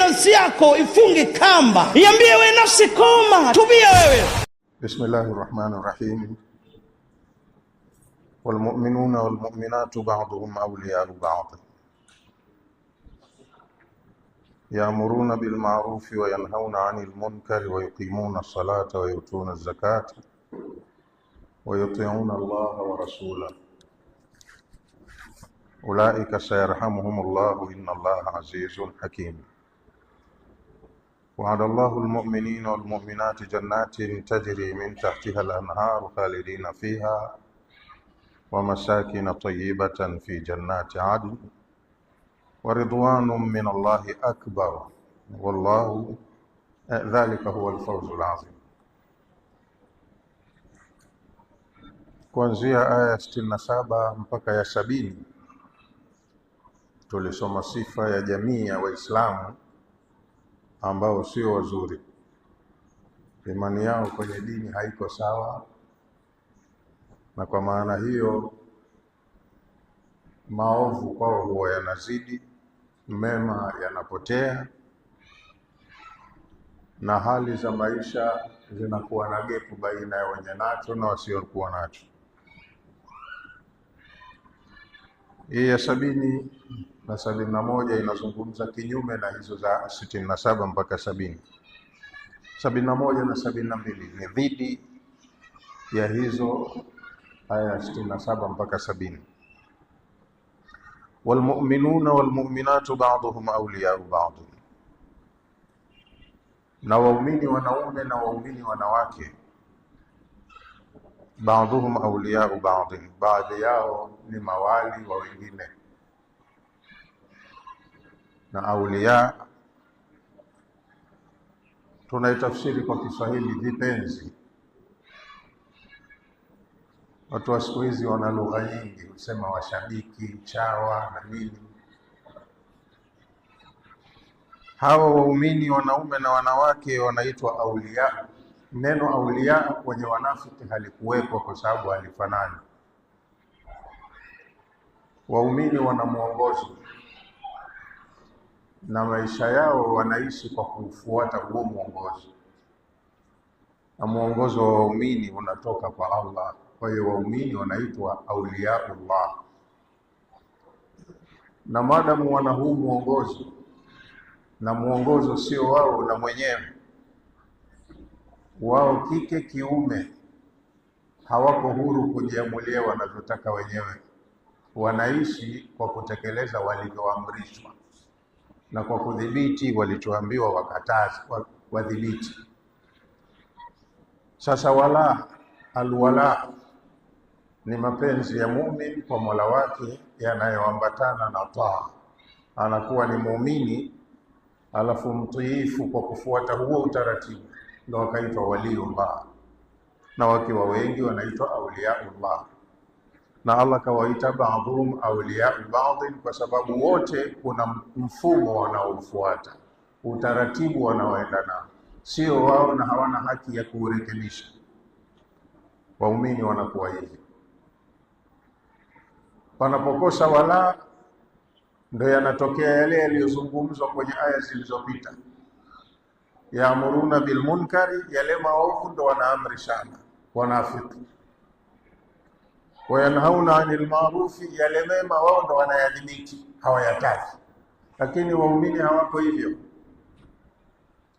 nafsi yako ifunge kamba, iambie wewe nafsi koma, tubia wewe. Bismillahir Rahmanir Rahim. Wal mu'minuna wal mu'minatu ba'duhum awliya'u ba'd. Ya'muruna bil ma'rufi wa yanhauna 'anil munkari wa yuqimuna as-salata wa yu'tuna az-zakata wa yuti'una Allaha wa rasulahu. Ulaika sayarhamuhumullahu inna Allaha 'azizun hakim. وعد الله المؤمنين والمؤمنات جنات تجري من تحتها الأنهار خالدين فيها ومساكن طيبة في جنات عدن ورضوان من الله أكبر والله ذلك هو الفوز العظيم. Kuanzia aya 67 mpaka ya 70 tulisoma sifa ya jamii ya Waislamu ambao sio wazuri. Imani yao kwenye dini haiko sawa, na kwa maana hiyo maovu kwao huwa yanazidi, mema yanapotea, na hali za maisha zinakuwa na gepu baina ya wenye nacho na wasiokuwa nacho. Hii ya 70 na 71 inazungumza kinyume na hizo za 67 mpaka 70. 71 na 72 ni dhidi ya hizo aya 67 mpaka 70. Walmu'minuna walmu'minatu ba'duhum awliya'u ba'd. Na waumini wanaume na waumini wanawake, ba'duhum awliya'u ba'd, baadhi yao ni mawali wa wengine. Na awliya tunaitafsiri kwa Kiswahili vipenzi. Watu wa siku hizi wana lugha nyingi, husema washabiki, chawa na nini. Hawa waumini wanaume na wanawake wanaitwa awliya. Neno awliya kwenye wanafiki halikuwepo kwa sababu halifanani. Waumini wana mwongozo na maisha yao wanaishi kwa kufuata huo mwongozo, na mwongozo wa waumini unatoka kwa Allah. Kwa hiyo waumini wanaitwa awliyaullah, na maadamu wana huu mwongozo, na mwongozo sio wao na mwenyewe wao, kike kiume, hawako huru kujiamulia wanavyotaka wenyewe. Wanaishi kwa kutekeleza walivyoamrishwa na kwa kudhibiti walichoambiwa wakatazi wadhibiti. Sasa alwala ni mapenzi ya muumini kwa Mola wake yanayoambatana na taa. Anakuwa ni muumini alafu mtiifu kwa kufuata huo utaratibu, ndio wakaitwa waliullah, na wakiwa wengi wanaitwa awliyaullah. Na Allah kawaita ba'dhum awliya'u ba'd kwa sababu wote kuna mfumo wanaofuata, utaratibu wanaoenda nao, sio wao na hawana haki ya kurekebisha. Waumini wanakuwa hivi. Wanapokosa wala, ndio yanatokea yale yaliyozungumzwa kwenye aya zilizopita. Yaamuruna bil munkari, yale maovu ndio wanaamrishana wanafiki. Wayanhauna 'anil ma'rufi, yale mema wao ndo wanayadhibiti, hawayataki. Lakini waumini hawako hivyo.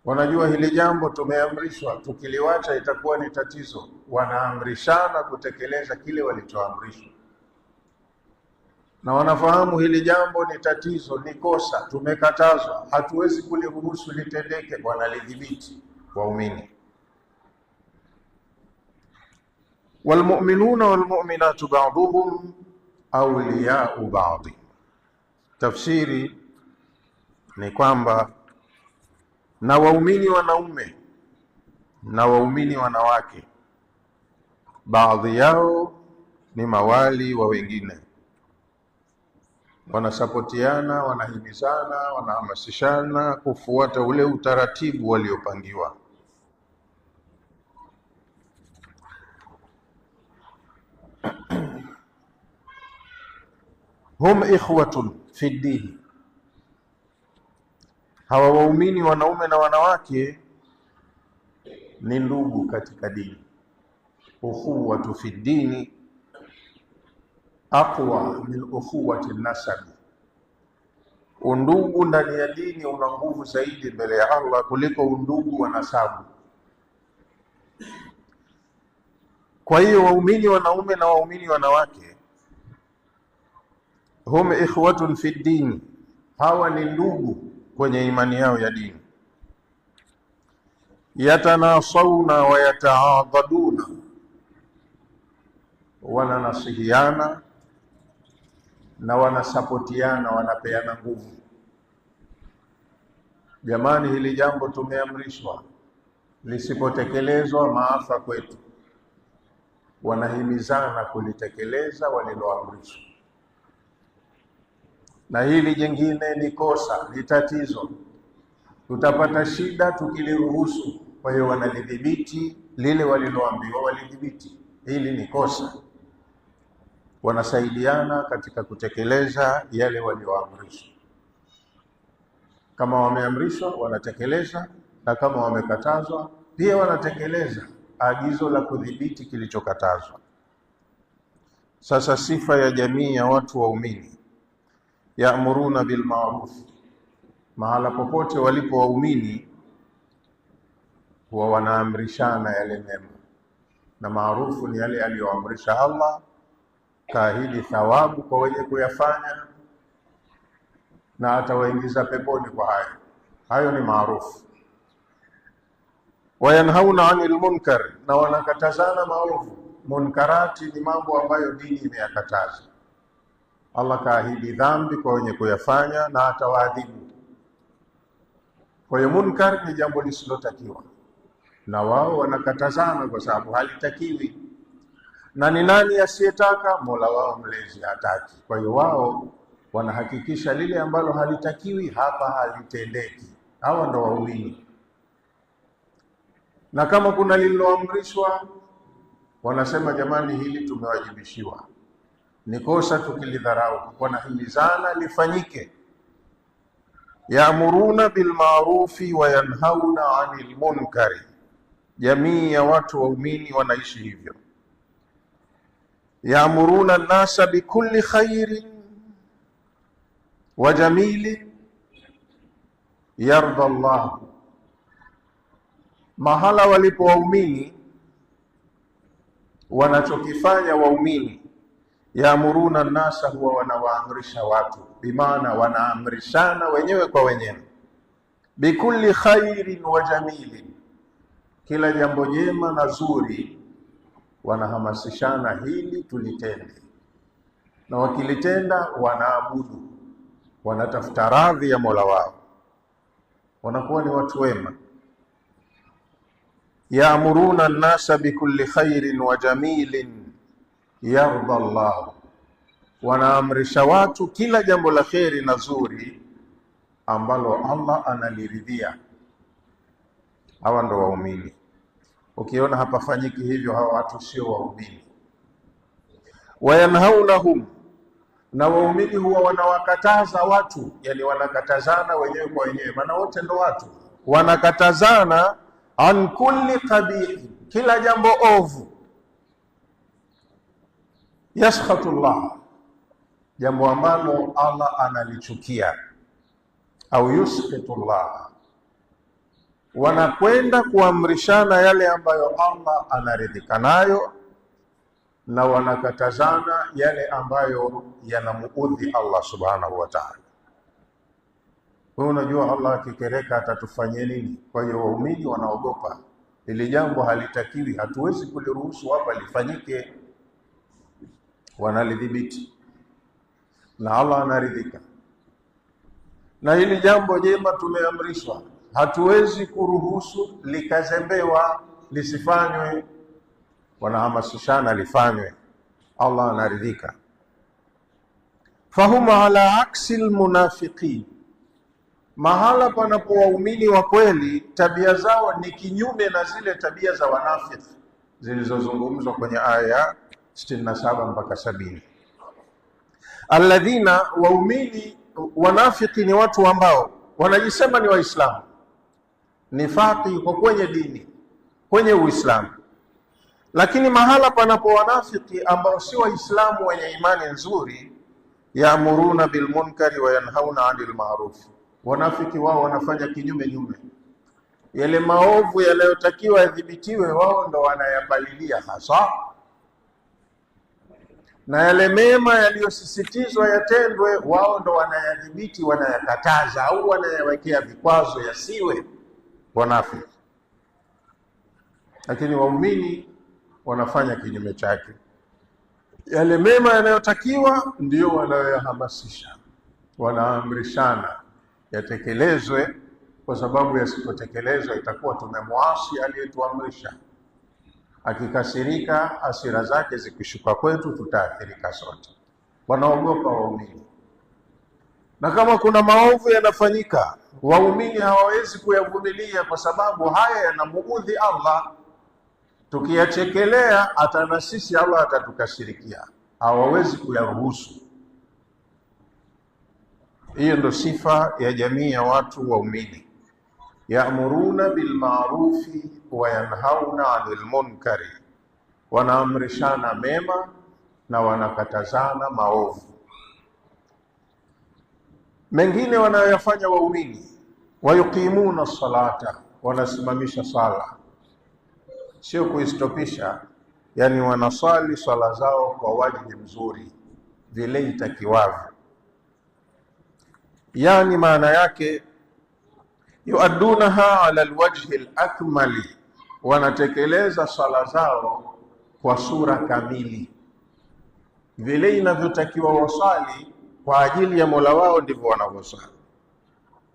Wanajua hili jambo tumeamrishwa, tukiliwacha itakuwa ni tatizo. Wanaamrishana kutekeleza kile walichoamrishwa, na wanafahamu hili jambo ni tatizo, ni kosa, tumekatazwa, hatuwezi kuliruhusu litendeke, wanalidhibiti waumini. Walmu'minuna walmu'minatu ba'duhum awliya'u ba'd. Tafsiri ni kwamba na waumini wanaume na waumini wanawake, baadhi yao ni mawali wa wengine, wanasapotiana, wanahimizana, wanahamasishana kufuata ule utaratibu waliopangiwa. Hum ikhwatun fi ddin, Hawa waumini wanaume na wanawake ni ndugu katika dini. Ukhuwatu fi dini aqwa min ukhuwati nasabi, undugu ndani ya dini una nguvu zaidi mbele ya Allah kuliko undugu wa nasabu. Kwa hiyo waumini wanaume na waumini wanawake hum ikhwatun fi dini, hawa ni ndugu kwenye imani yao ya dini. Yatanasawna wa yataadaduna, wananasihiana na wanasapotiana, wanapeana nguvu. Jamani, hili jambo tumeamrishwa, lisipotekelezwa maafa kwetu. Wanahimizana kulitekeleza waliloamrishwa. Na hili jingine ni kosa, ni tatizo, tutapata shida tukiliruhusu. Kwa hiyo wanalidhibiti lile waliloambiwa walidhibiti. Hili ni kosa, wanasaidiana katika kutekeleza yale walioamrishwa. Kama wameamrishwa wanatekeleza, na kama wamekatazwa pia wanatekeleza agizo la kudhibiti kilichokatazwa. Sasa sifa ya jamii ya watu waumini, ya'muruna bil ma'ruf, mahala popote walipo waumini huwa wanaamrishana yale mema, na maarufu ni yale aliyoamrisha Allah, kaahidi thawabu kwa wenye kuyafanya na atawaingiza peponi kwa hayo. Hayo ni maarufu. Wayanhauna 'anil munkar, na wanakatazana maovu. Munkarati ni mambo ambayo dini imeyakataza. Allah kaahidi dhambi kwa wenye kuyafanya na atawaadhibu. Kwa hiyo munkar ni jambo lisilotakiwa, na wao wanakatazana kwa sababu halitakiwi. Na ni nani asiyetaka? Mola wao mlezi hataki. Kwa hiyo wao wanahakikisha lile ambalo halitakiwi hapa halitendeki. Hawa ndo waumini. Na kama kuna lililoamrishwa, wanasema jamani, hili tumewajibishiwa, ni kosa tukilidharau. Wanahimizana lifanyike. Ya'muruna bil ma'rufi wa yanhauna 'anil munkari, jamii ya watu waumini wanaishi hivyo. Ya'muruna an-nasa bikulli khairin wa jamili yarda Allah, mahala walipo waumini wanachokifanya waumini, yaamuruna an-nasa, huwa wanawaamrisha watu, bimaana wanaamrishana wenyewe kwa wenyewe. Bikulli khairin wa jamilin, kila jambo jema na zuri wanahamasishana hili tulitende, na wakilitenda wanaabudu, wanatafuta radhi ya Mola wao, wanakuwa ni watu wema. Yaamuruna an-nasa bikulli khairin wa jamilin yarda Allah, wanaamrisha watu kila jambo la kheri na zuri ambalo Allah analiridhia. Hawa ndo waumini. Ukiona hapafanyiki hivyo, hawa watu sio waumini. Wayanhaunahum, na waumini huwa wanawakataza watu, yani wanakatazana wenyewe kwa wenyewe, maana wote ndo watu. Wanakatazana an kulli qabih, kila jambo ovu. Yaskhatullah, jambo ambalo Allah analichukia, au yuskitullah, wanakwenda kuamrishana yale ambayo Allah anaridhika nayo, na wanakatazana yale ambayo yanamuudhi Allah subhanahu wa ta'ala. Wewe unajua Allah akikereka atatufanyia nini? Kwa hiyo waumini wanaogopa ili jambo halitakiwi, hatuwezi kuliruhusu hapa lifanyike, wanalidhibiti na Allah anaridhika. Na hili jambo jema tumeamrishwa, hatuwezi kuruhusu likazembewa, lisifanywe, wanahamasishana lifanywe, Allah anaridhika. Fahuma ala aksi almunafiqin, mahala panapo waumini wa kweli tabia zao ni kinyume na zile tabia za wanafiki zilizozungumzwa kwenye aya 67 mpaka 70. Alladhina, waumini wanafiki ni watu ambao wanajisema ni Waislamu, nifaqi kwa kwenye dini, kwenye Uislamu, lakini mahala panapo wanafiki ambao si Waislamu wenye imani nzuri, yaamuruna bilmunkari wa yanhauna anil ma'ruf, wanafiki wao wanafanya kinyume nyume. Yale maovu yanayotakiwa yadhibitiwe, wao ndo wanayapalilia hasa, na yale mema yaliyosisitizwa yatendwe, wao ndo wanayadhibiti, wanayakataza au wanayawekea vikwazo yasiwe. Wanafiki. Lakini waumini wanafanya kinyume chake. Yale mema yanayotakiwa ndio wanayoyahamasisha, wanaamrishana yatekelezwe, kwa sababu yasipotekelezwa itakuwa tumemwasi aliyetuamrisha. Akikasirika, hasira zake zikishuka kwetu, tutaathirika sote. Wanaogopa waumini. Na kama kuna maovu yanafanyika, waumini hawawezi kuyavumilia, kwa sababu haya yanamuudhi Allah. Tukiyachekelea hata na sisi Allah atatukasirikia, hawawezi kuyaruhusu. Hiyo ndo sifa ya jamii ya watu waumini. Ya'muruna bil ma'rufi wa yanhauna 'anil munkari, wanaamrishana mema na wanakatazana maovu. Mengine wanayoyafanya waumini, wayuqimuna salata, wanasimamisha sala, sio kuistopisha, yani wanasali sala zao kwa wajibu mzuri vile itakiwavyo. Yani maana yake yuaddunaha ala alwajhi alakmali, wanatekeleza sala zao kwa sura kamili vile inavyotakiwa wasali kwa ajili ya Mola wao, ndivyo wanavyosali.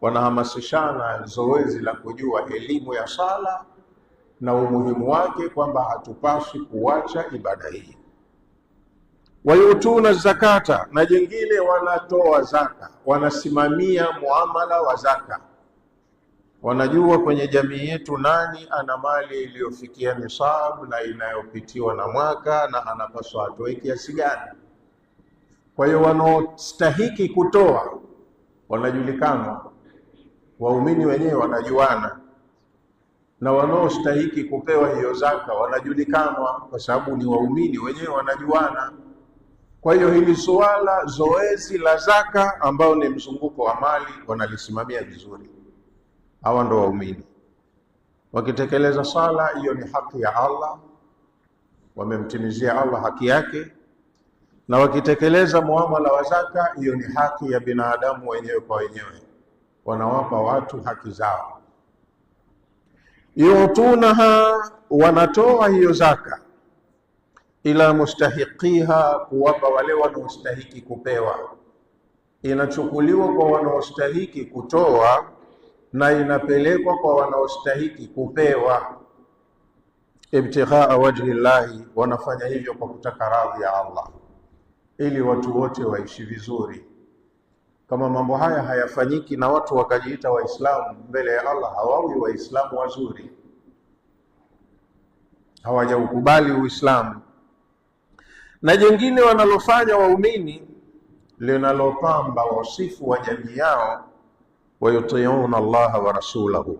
Wanahamasishana zoezi la kujua elimu ya sala na umuhimu wake, kwamba hatupaswi kuacha ibada hii. Wayutuna zakata, na jingine wanatoa zaka, wanasimamia muamala wa zaka. Wanajua kwenye jamii yetu nani ana mali iliyofikia nisabu na inayopitiwa na mwaka na anapaswa atoe kiasi gani. Kwa hiyo wanaostahiki kutoa wanajulikana, waumini wenyewe wanajuana, na wanaostahiki kupewa hiyo zaka wanajulikanwa, kwa sababu ni waumini wenyewe wanajuana. Kwa hiyo hili suala, zoezi la zaka ambao ni mzunguko wa mali, wanalisimamia vizuri. Hawa ndo waumini. Wakitekeleza sala, hiyo ni haki ya Allah, wamemtimizia Allah haki yake. Na wakitekeleza muamala wa zaka, hiyo ni haki ya binadamu wenyewe kwa wenyewe, wanawapa watu haki zao. Yutunaha, wanatoa hiyo zaka, ila mustahiqiha, kuwapa wale wanaostahiki kupewa. Inachukuliwa kwa wanaostahiki kutoa na inapelekwa kwa wanaostahiki kupewa. Ibtighaa wajhi llahi, wanafanya hivyo kwa kutaka radhi ya Allah, ili watu wote waishi vizuri. Kama mambo haya hayafanyiki na watu wakajiita Waislamu, mbele ya Allah hawawi Waislamu wazuri, hawajaukubali Uislamu. Na jingine wanalofanya waumini, linalopamba wasifu wa jamii yao, wayutiuna Allah wa rasulahu,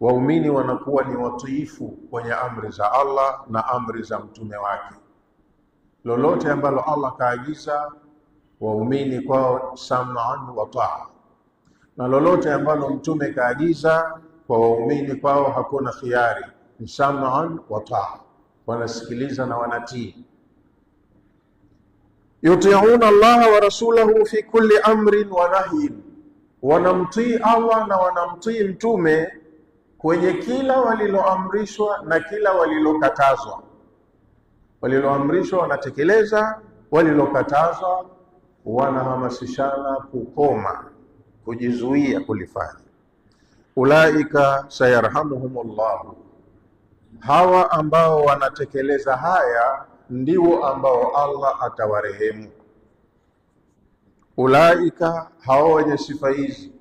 waumini wanakuwa ni watiifu kwenye amri za Allah na amri za mtume wake. Lolote ambalo Allah kaagiza, waumini kwao sam'an wa ta'a, na lolote ambalo mtume kaagiza, kwa waumini kwao hakuna khiari, ni sam'an wa ta'a, wanasikiliza na wanatii. Yuti'una Allah wa rasulahu fi kulli amrin wa nahyin, wanamtii Allah na wanamtii mtume kwenye kila waliloamrishwa na kila walilokatazwa. Waliloamrishwa wanatekeleza, walilokatazwa wanahamasishana kukoma, kujizuia kulifanya. Ulaika sayarhamuhumullahu, hawa ambao wanatekeleza haya ndio ambao Allah atawarehemu. Ulaika, hao wenye sifa hizi,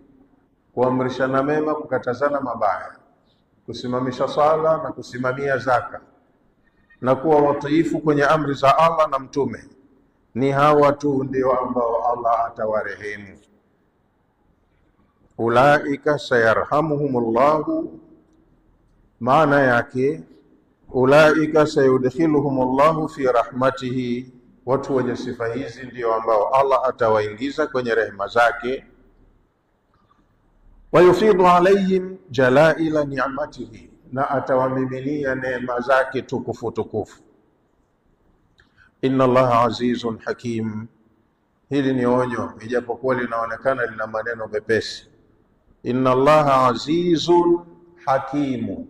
kuamrishana mema, kukatazana mabaya, kusimamisha sala na kusimamia zaka, na kuwa watiifu kwenye amri za Allah na mtume, ni hawa tu ndio ambao Allah atawarehemu. ulaika sayarhamuhumullahu, maana yake ulaika sayudkhiluhumullahu fi rahmatihi, watu wenye sifa hizi ndio ambao Allah atawaingiza kwenye rehema zake. Wayufidhu alayhim jalaila ni'matihi, na atawamiminia neema zake tukufu tukufu. Inna Allaha azizun hakim. Hili ni onyo, ijapokuwa linaonekana lina maneno mepesi. Inna Allaha azizun hakimu.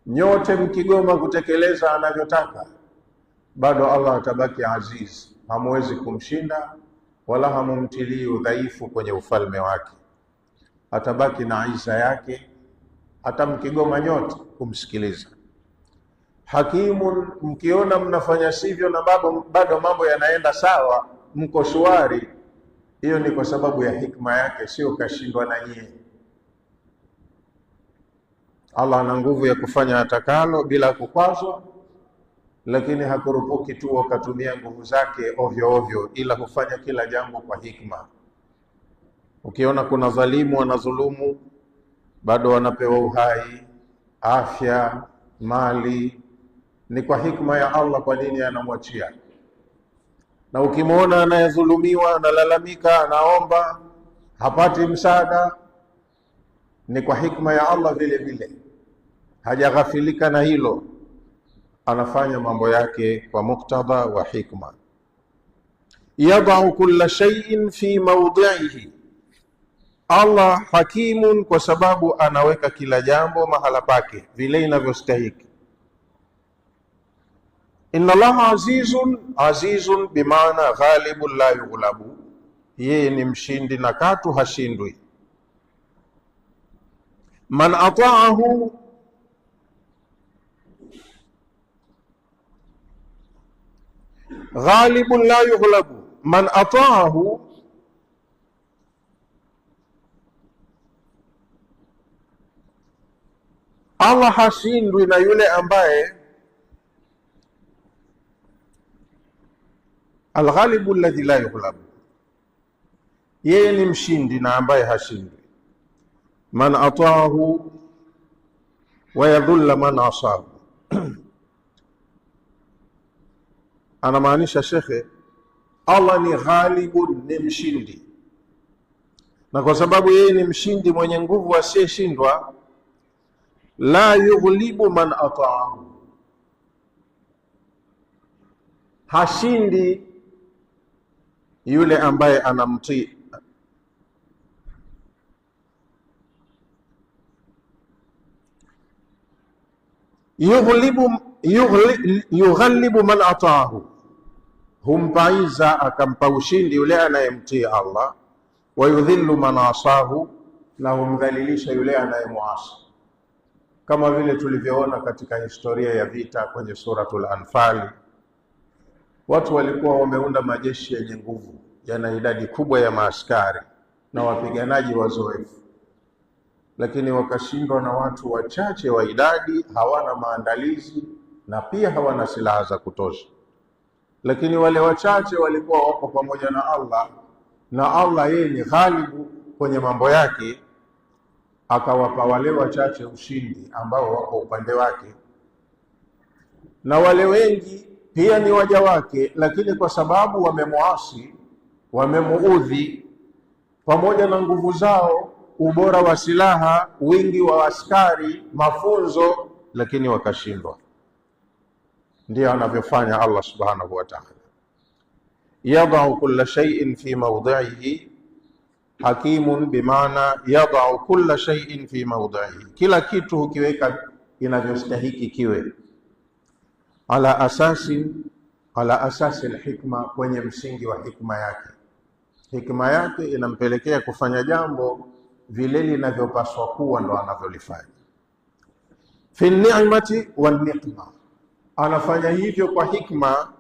Nyote mkigoma kutekeleza anavyotaka, bado Allah atabaki aziz, hamwezi kumshinda wala hamumtilii udhaifu kwenye ufalme wake. Atabaki na isa yake, hata mkigoma nyote kumsikiliza. Hakimun, mkiona mnafanya sivyo na bado mambo yanaenda sawa, mko shwari, hiyo ni kwa sababu ya hikma yake, sio kashindwa na nyie. Allah ana nguvu ya kufanya atakalo bila kukwazwa, lakini hakurupuki tu akatumia nguvu zake ovyo ovyo, ila hufanya kila jambo kwa hikma. Ukiona kuna dhalimu wanadhulumu, bado wanapewa uhai, afya, mali, ni kwa hikma ya Allah. Kwa nini anamwachia? Na ukimwona anayedhulumiwa analalamika, anaomba, hapati msaada, ni kwa hikma ya Allah vile vile. Hajaghafilika na hilo, anafanya mambo yake kwa muktadha wa hikma. Yadau kulla shay'in fi mawdi'ihi, Allah hakimun, kwa sababu anaweka kila jambo mahala pake vile inavyostahiki. Inna Allaha azizun, azizun bimaana ghalibun la yughlabu, yeye ni mshindi na katu hashindwi. Man ata'ahu, ghalibun la yughlabu, man ata'ahu, Allah hashindwi na yule ambaye, alghalibu alladhi la yughlabu, yeye ni mshindi na ambaye hashindwi. Man ata'ahu wa yadhulla man asahu. Anamaanisha shekhe, Allah ni ghalibun, ni mshindi, na kwa sababu yeye ni mshindi mwenye nguvu asiyeshindwa, la yughlibu man ata'ahu, hashindi yule ambaye anamtii. Yughlibu man ata'ahu, humpaiza akampa ushindi yule anayemtii Allah. Wa yudhillu man asahu, na humdhalilisha yule anayemuasi, kama vile tulivyoona katika historia ya vita kwenye suratul Anfal. Watu walikuwa wameunda majeshi yenye nguvu, yana idadi kubwa ya maaskari na wapiganaji wazoefu, lakini wakashindwa na watu wachache wa idadi, hawana maandalizi na pia hawana silaha za kutosha. Lakini wale wachache walikuwa wako pamoja na Allah, na Allah yeye ni ghalibu kwenye mambo yake, akawapa wale wachache ushindi ambao wako upande wake. Na wale wengi pia ni waja wake, lakini kwa sababu wamemuasi, wamemuudhi, pamoja na nguvu zao, ubora wa silaha, wingi wa askari, mafunzo, lakini wakashindwa. Ndio anavyofanya Allah subhanahu wa ta'ala. Yadau kulla shay'in fi mawdi'ihi, hakimun bimaana yadau kulla shay'in fi mawdi'ihi, kila kitu hukiweka inavyostahiki kiwe. Ala asasi alhikma, kwenye msingi wa hikma yake. Hikma yake inampelekea kufanya jambo vile linavyopaswa kuwa, ndo anavyolifanya. Fi ni'mati wal niqma, anafanya hivyo kwa hikma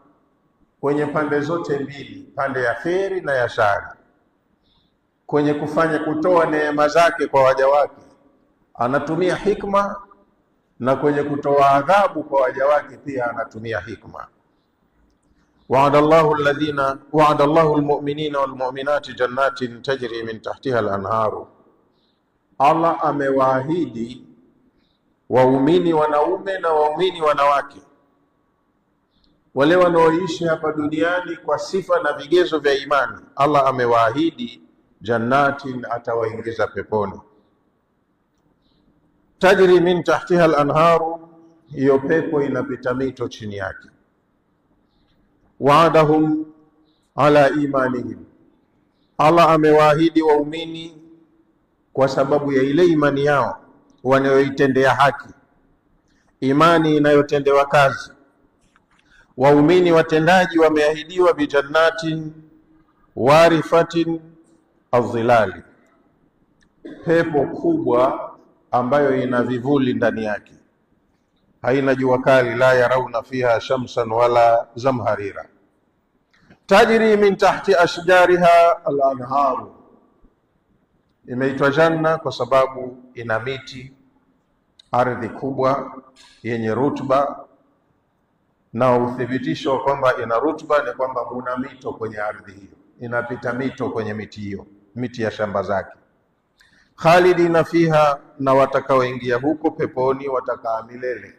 kwenye pande zote mbili, pande ya kheri na ya shari. Kwenye kufanya kutoa neema zake kwa waja wake anatumia hikma, na kwenye kutoa adhabu kwa waja wake pia anatumia hikma. Wa'ada Allahu almu'minina walmu'minati jannatin tajri min tahtiha al-anharu Allah amewaahidi waumini wanaume na waumini wanawake, wale wanaoishi hapa duniani kwa sifa na vigezo vya imani, Allah amewaahidi jannatin, atawaingiza peponi, tajri min tahtiha al-anharu, hiyo pepo inapita mito chini yake. Wa'adahum ala imanihim, Allah amewaahidi waumini kwa sababu ya ile imani yao wanayoitendea haki, imani inayotendewa kazi. Waumini watendaji wameahidiwa bijannatin warifatin adh-dhilali, pepo kubwa ambayo ina vivuli ndani yake, haina jua kali, la yarauna fiha shamsan wala zamharira. Tajri min tahti ashjariha al-anharu, imeitwa janna kwa sababu ina miti, ardhi kubwa yenye rutuba, na uthibitisho wa kwamba ina rutuba ni kwamba kuna mito kwenye ardhi hiyo, inapita mito kwenye miti hiyo, miti ya shamba zake. Khalidina fiha, na watakaoingia huko peponi watakaa milele.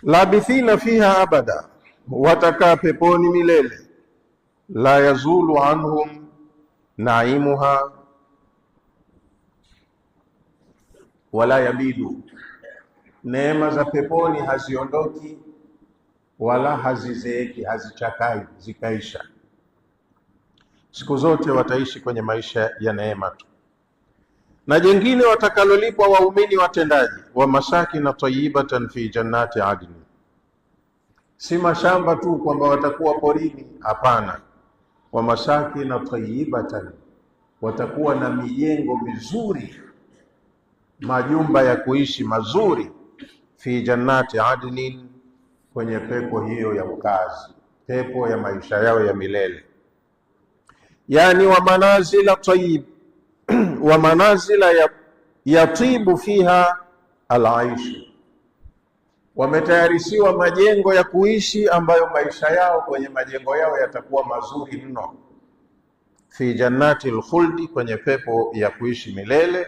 Labithina fiha abada, watakaa peponi milele. La yazulu anhum naimuha wala yabidu, neema za peponi haziondoki wala hazizeeki, hazichakai zikaisha. Siku zote wataishi kwenye maisha ya neema tu. Na jengine watakalolipwa waumini watendaji, wa masakina tayyibatan fi jannati adni, si mashamba tu kwamba watakuwa porini, hapana. Wa masakina tayyibatan, watakuwa na mijengo mizuri, majumba ya kuishi mazuri, fi jannati adnin, kwenye pepo hiyo ya ukazi, pepo ya maisha yao ya milele. Yani wa manazila tayyib wa manazila yatibu fiha alaish, wametayarishiwa majengo ya kuishi ambayo maisha yao kwenye majengo yao yatakuwa mazuri mno. Fi jannati alkhuldi, kwenye pepo ya kuishi milele.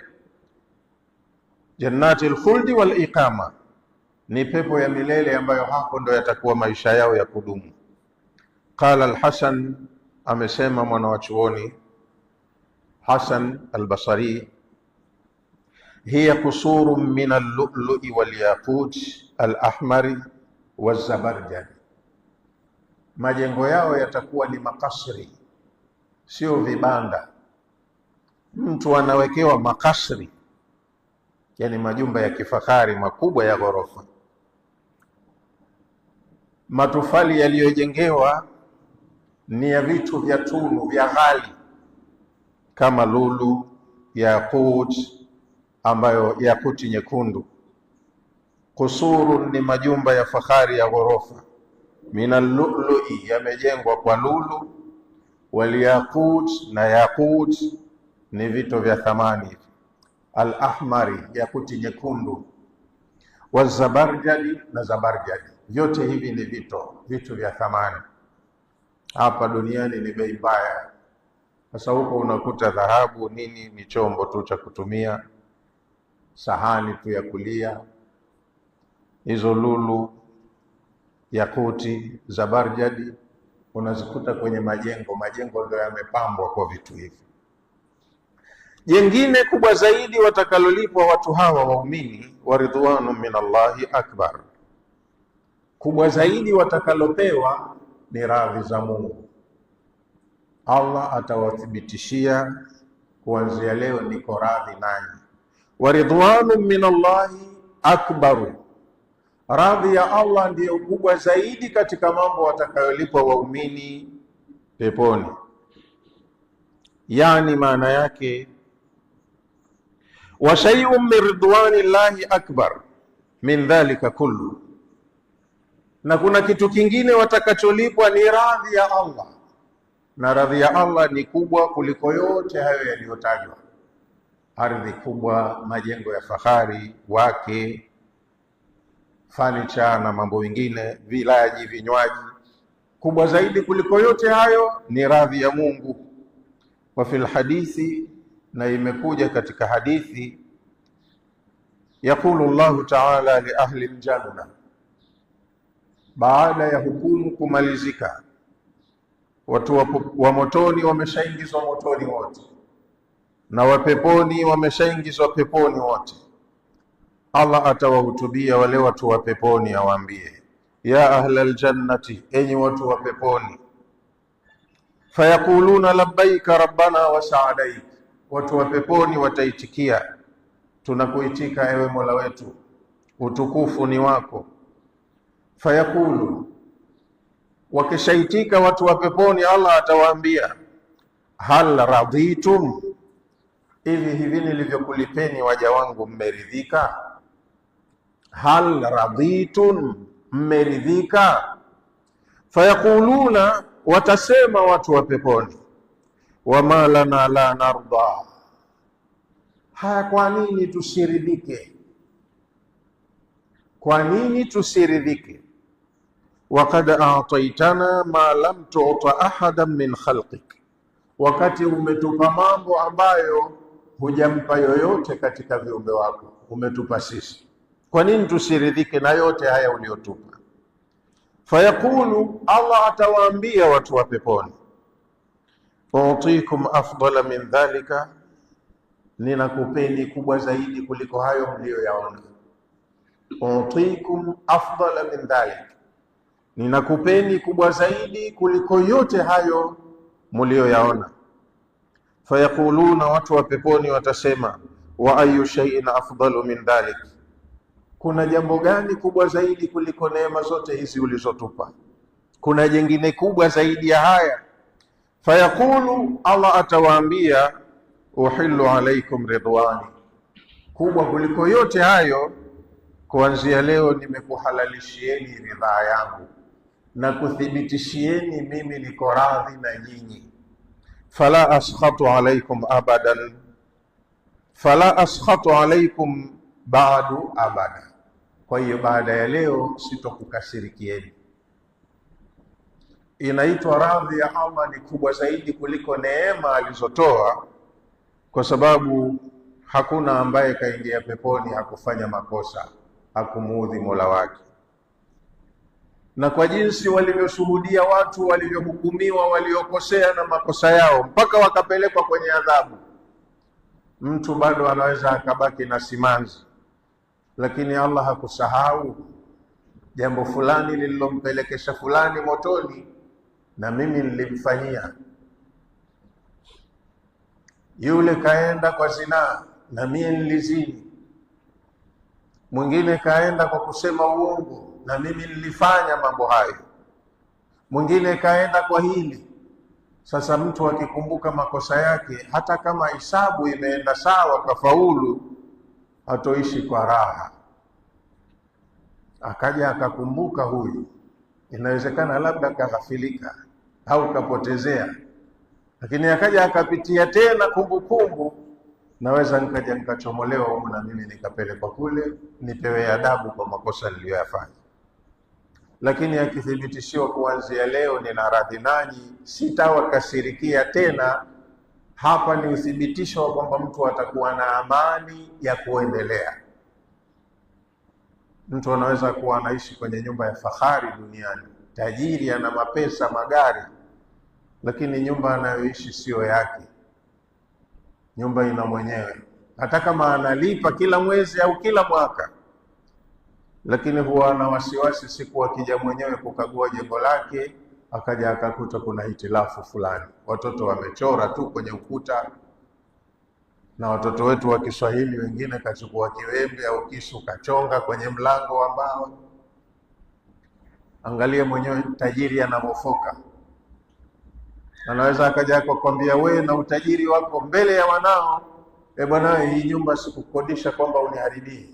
Jannati alkhuldi wal iqama, ni pepo ya milele ambayo hapo ndo yatakuwa maisha yao ya kudumu. Qala al-Hasan, amesema mwana wa chuoni Hasan al-Basri, hiya qusurun min al-lu'lu'i wal-yaqut al-ahmari waz-zabarjad, majengo yao yatakuwa ni makasri, sio vibanda. Mtu anawekewa makasri, yani majumba ya kifahari makubwa ya ghorofa, matofali yaliyojengewa ni ya vitu vya tunu vya ghali kama lulu, yakut, ambayo yakuti nyekundu. Kusurun, ni majumba ya fahari ya ghorofa. Minal lu'lu'i, yamejengwa kwa lulu. Wal yakut, na yakut ni vito vya thamani. Al ahmari, yakuti nyekundu. Wazabarjadi, na zabarjadi, vyote hivi ni vitu vya thamani. Hapa duniani ni bei mbaya. Sasa huko unakuta dhahabu nini ni chombo tu cha kutumia, sahani tu ya kulia. Hizo lulu, yakuti, zabarjadi unazikuta kwenye majengo ndio yamepambwa kwa vitu hivi. Jengine kubwa zaidi watakalolipwa watu hawa waumini, wa ridwanu min Allahi akbar, kubwa zaidi watakalopewa ni radhi za Mungu. Allah atawathibitishia kuanzia leo, niko radhi nanyi. Wa ridwanu min Allahi akbaru, radhi ya Allah ndiyo kubwa zaidi katika mambo watakayolipwa waumini peponi. Yani maana yake, wa shay'un min ridwani llahi akbar min dhalika kullu, na kuna kitu kingine watakacholipwa ni radhi ya Allah, na radhi ya Allah ni kubwa kuliko yote hayo yaliyotajwa. Ardhi kubwa, majengo ya fahari, wake, furniture na mambo mengine, vilaji, vinywaji. Kubwa zaidi kuliko yote hayo ni radhi ya Mungu. Wa fil hadithi, na imekuja katika hadithi, yaqulu Allahu ta'ala li ahli aljanna, baada ya hukumu kumalizika, watu wa motoni wameshaingizwa motoni wote na wa peponi wameshaingizwa peponi wote. Allah atawahutubia wale watu wa peponi, awaambie ya ahla aljannati, enyi watu wa peponi. Fayakuluna labbaika rabbana wa sa'adaik, watu wa peponi wataitikia, tunakuitika ewe Mola wetu, utukufu ni wako. Fayakulu, wakishaitika watu wa peponi, Allah atawaambia hal raditum, hivi nilivyokulipeni waja wangu mmeridhika? Hal raditum, mmeridhika? Fayakuluna, watasema watu wa peponi, wama lana la narda, haya kwa nini tusiridhike? Kwa nini tusiridhike? Waqad a'taytana ma lam tu'ta ahadan min khalqik, wakati umetupa mambo ambayo hujampa yoyote katika viumbe wako, umetupa sisi. Kwa nini tusiridhike na yote haya uliotupa? Fayaqulu, Allah atawaambia watu wa peponi, utikum afdala min dhalika, ninakupeni kubwa zaidi kuliko hayo mlioyaona. Utikum afdala min dhalika, ninakupeni kubwa zaidi kuliko yote hayo mlioyaona. Fayaquluna, watu wa peponi watasema, wa ayu shay'in afdalu min dhalik, kuna jambo gani kubwa zaidi kuliko neema zote hizi ulizotupa? Kuna jingine kubwa zaidi ya haya? Fayaqulu, Allah atawaambia, uhillu alaykum ridwani, kubwa kuliko yote hayo, kuanzia leo nimekuhalalishieni ridhaa yangu na kuthibitishieni mimi niko radhi na nyinyi. Fala askhatu alaykum abadan, fala askhatu alaykum ba'du abada, kwa hiyo baada ya leo sitokukasirikieni. Inaitwa radhi ya Allah ni kubwa zaidi kuliko neema alizotoa, kwa sababu hakuna ambaye kaingia peponi hakufanya makosa, hakumuudhi Mola wake. Na kwa jinsi walivyoshuhudia watu walivyohukumiwa waliokosea na makosa yao mpaka wakapelekwa kwenye adhabu, mtu bado anaweza akabaki na simanzi, lakini Allah hakusahau jambo fulani lililompelekesha fulani motoni, na mimi nilimfanyia. Yule kaenda kwa zinaa na mimi nilizini, mwingine kaenda kwa kusema uongo na mimi nilifanya mambo hayo, mwingine kaenda kwa hili. Sasa mtu akikumbuka makosa yake, hata kama hisabu imeenda sawa kafaulu, hatoishi kwa raha. Akaja akakumbuka huyu, inawezekana labda kaghafilika au kapotezea, lakini akaja akapitia tena kumbukumbu, naweza nikaja nikachomolewa huko na mimi nikapelekwa kule nipewe adabu kwa makosa niliyoyafanya. Lakini akithibitishiwa kuanzia leo nina radhi nanyi, sitawakasirikia tena, hapa ni uthibitisho wa kwamba mtu atakuwa na amani ya kuendelea. Mtu anaweza kuwa anaishi kwenye nyumba ya fahari duniani, tajiri, ana mapesa, magari, lakini nyumba anayoishi sio yake. Nyumba ina mwenyewe, hata kama analipa kila mwezi au kila mwaka, lakini huwa na wasiwasi siku akija mwenyewe kukagua jengo lake, akaja akakuta kuna hitilafu fulani, watoto wamechora tu kwenye ukuta. Na watoto wetu wa Kiswahili wengine kachukua kiwembe au kisu kachonga kwenye mlango wa mbao. Angalia mwenyewe tajiri anavofoka, anaweza akaja kukwambia wewe na utajiri wako mbele ya wanao, bwana, hii nyumba sikukodisha kwamba uniharibie.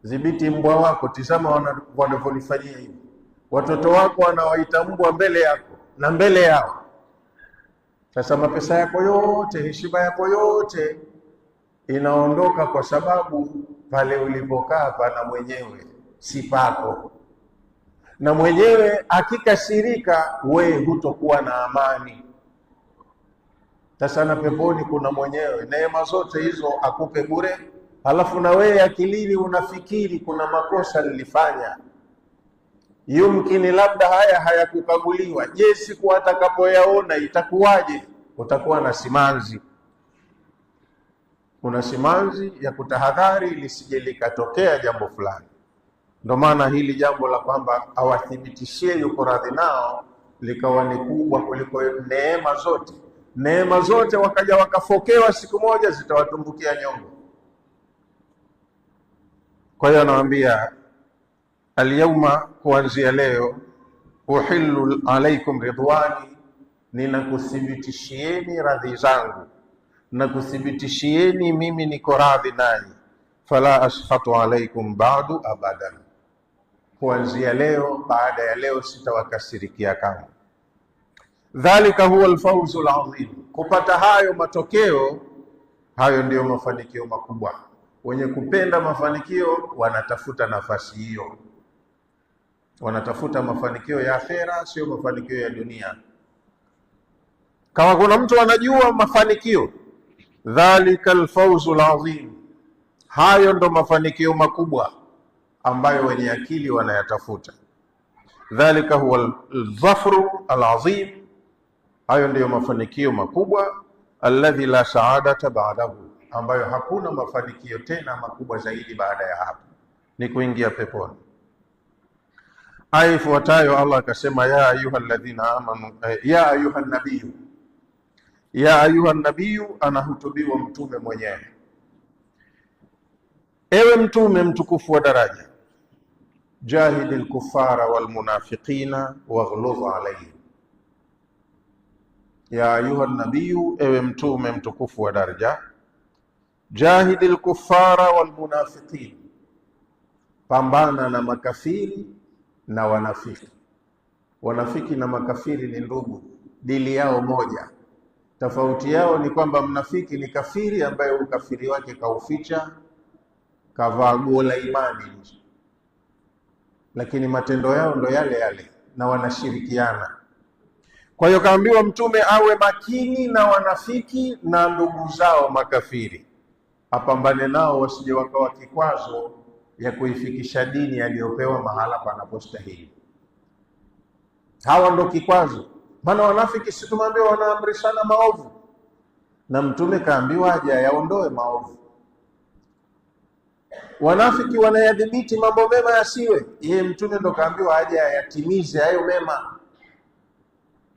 Dhibiti mbwa wako, tizama wanavyonifanyia hivi. Watoto wako wanawaita mbwa mbele yako na mbele yao. Sasa mapesa yako yote, heshima yako yote inaondoka, kwa sababu pale ulipokaa pana mwenyewe, si pako. Na mwenyewe akikasirika, wewe hutokuwa na amani. Sasa na peponi kuna mwenyewe, neema zote hizo akupe bure, halafu na wewe akilini unafikiri kuna makosa nilifanya, yumkini labda haya hayakukaguliwa. Je, siku atakapoyaona itakuwaje? Utakuwa na simanzi. Kuna simanzi ya kutahadhari lisije likatokea jambo fulani. Ndio maana hili jambo la kwamba awathibitishie yuko radhi nao likawa ni kubwa kuliko neema zote. Neema zote wakaja wakafokewa, siku moja zitawatumbukia nyongo. Kwa hiyo anawaambia alyawma, kuanzia leo, uhillu alaikum ridwani, ninakuthibitishieni radhi zangu na kuthibitishieni mimi niko radhi nanyi. Fala askhatu alaikum ba'du abadan, kuanzia leo, baada ya leo sitawakasirikia kamwe. Dhalika huwa alfawzu alazim, kupata hayo matokeo hayo ndiyo mafanikio makubwa. Wenye kupenda mafanikio wanatafuta nafasi hiyo, wanatafuta mafanikio ya akhera, sio mafanikio ya dunia. Kama kuna mtu anajua mafanikio, dhalika alfawzu alazim, hayo ndo mafanikio makubwa ambayo wenye akili wanayatafuta. Dhalika huwa aldhafru alazim, hayo ndiyo mafanikio makubwa. Alladhi la saadata ba'dahu, ambayo hakuna mafanikio tena makubwa zaidi baada ya hapo, ni kuingia peponi. Aya ifuatayo Allah akasema, ya ayuha alladhina amanu, ya ayuha nabiyu. Ya ayuha nabiyu, anahutubiwa mtume mwenyewe. Ewe mtume mtukufu wa daraja, jahidil kuffara wal munafiqina waghluz alayhim. Ya ayuha nabiyu, ewe mtume mtukufu wa daraja, jahidil kuffara wal munafiqin, pambana na makafiri na wanafiki. Wanafiki na makafiri ni ndugu, dili yao moja. Tofauti yao ni kwamba mnafiki ni kafiri ambaye ukafiri wake kauficha, kavaa guo la imani nje, lakini matendo yao ndo yale yale na wanashirikiana. Kwa hiyo kaambiwa mtume awe makini na wanafiki na ndugu zao makafiri, apambane nao wasije wakawa kikwazo ya kuifikisha dini aliyopewa mahala panapostahili. Hawa ndo kikwazo. Maana wanafiki si tumeambiwa wanaamrishana maovu, na mtume kaambiwa aje yaondoe maovu. Wanafiki wanayadhibiti mambo mema yasiwe, yeye mtume ndo kaambiwa aje ayatimize hayo mema.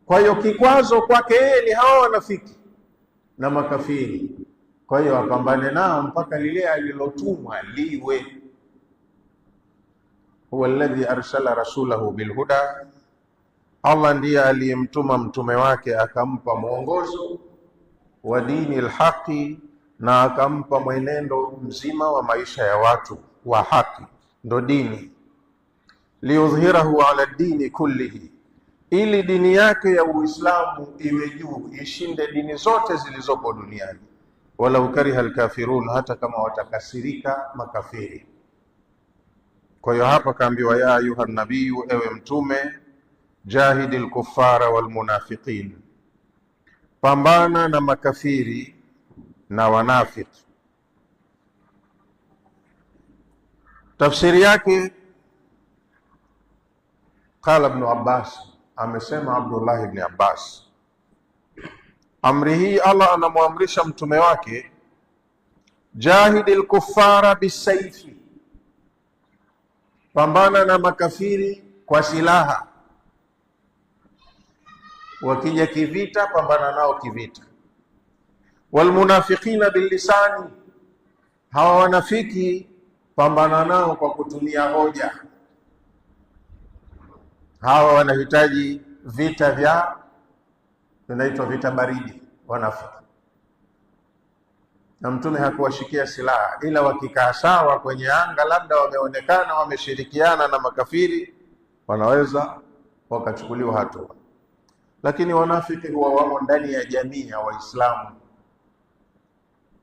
Kwa hiyo kikwazo kwake yeye ni hawa wanafiki na makafiri. Kwa hiyo apambane nao mpaka lile alilotumwa liwe. Huwa alladhi arsala rasulahu bilhuda, Allah ndiye aliyemtuma mtume wake akampa mwongozo wa dini alhaqi, na akampa mwenendo mzima wa maisha ya watu wa haki, ndo dini. Liyudhhirahu ala dini kullihi, ili dini yake ya Uislamu iwe juu, ishinde dini zote zilizopo duniani. Walau kariha alkafirun, hata kama watakasirika makafiri. Kwa hiyo hapa kaambiwa ya ayuha nabiyu, ewe mtume, jahidil kuffara wal munafiqin, pambana na makafiri na wanafiki. Tafsiri yake, qala ibn Abbas, amesema Abdullah ibn Abbas, amri hii Allah anamwamrisha mtume wake, jahidil kuffara bisayfi, pambana na makafiri kwa silaha. Wakija kivita, pambana nao kivita. Wal munafiqina bilisani, hawa wanafiki pambana nao kwa kutumia hoja. Hawa wanahitaji vita vya, vinaitwa vita baridi, wanafiki. Na mtume hakuwashikia silaha, ila wakikaa sawa kwenye anga, labda wameonekana wameshirikiana na makafiri, wanaweza wakachukuliwa hatua. Lakini wanafiki huwa wamo ndani ya jamii ya Waislamu.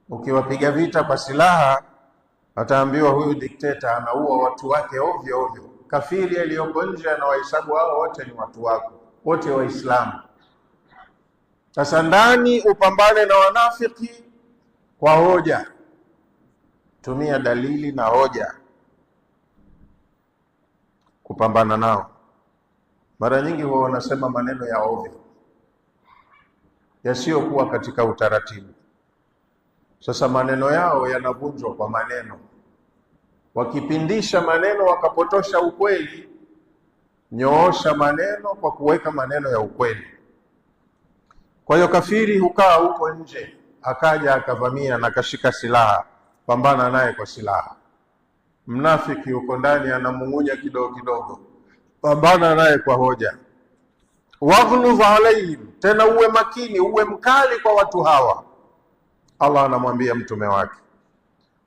Ukiwapiga vita kwa silaha, ataambiwa huyu dikteta anaua watu wake ovyo ovyo. Kafiri aliyoko nje anawahesabu hao wote ni watu wako, wote Waislamu. Sasa ndani upambane na wanafiki kwa hoja, tumia dalili na hoja kupambana nao. Mara nyingi huwa wanasema maneno ya ovyo yasiyokuwa katika utaratibu. Sasa maneno yao yanavunjwa kwa maneno, wakipindisha maneno wakapotosha ukweli. Nyoosha maneno kwa kuweka maneno ya ukweli. Kwa hiyo kafiri hukaa huko nje, akaja akavamia na kashika silaha, pambana naye kwa silaha. Mnafiki huko ndani anamung'unya kidogo kidogo, pambana naye kwa hoja. Waghluz alaihim, tena uwe makini, uwe mkali kwa watu hawa. Allah anamwambia mtume wake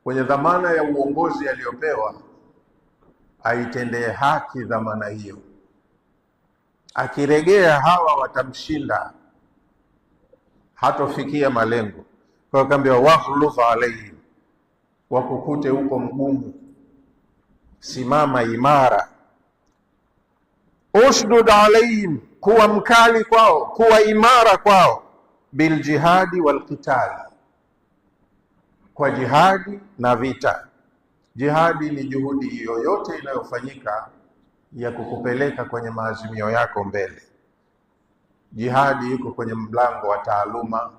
kwenye dhamana ya uongozi aliyopewa, aitendee haki dhamana hiyo. Akiregea hawa watamshinda, hatofikia malengo. Kwa hiyo kaambia waghluz alaihim, wakukute huko mgumu, simama imara. Ushdud alaihim, kuwa mkali kwao, kuwa imara kwao. Biljihadi walqitali, kwa jihadi na vita. Jihadi ni juhudi yoyote inayofanyika ya kukupeleka kwenye maazimio yako mbele. Jihadi iko kwenye mlango wa taaluma,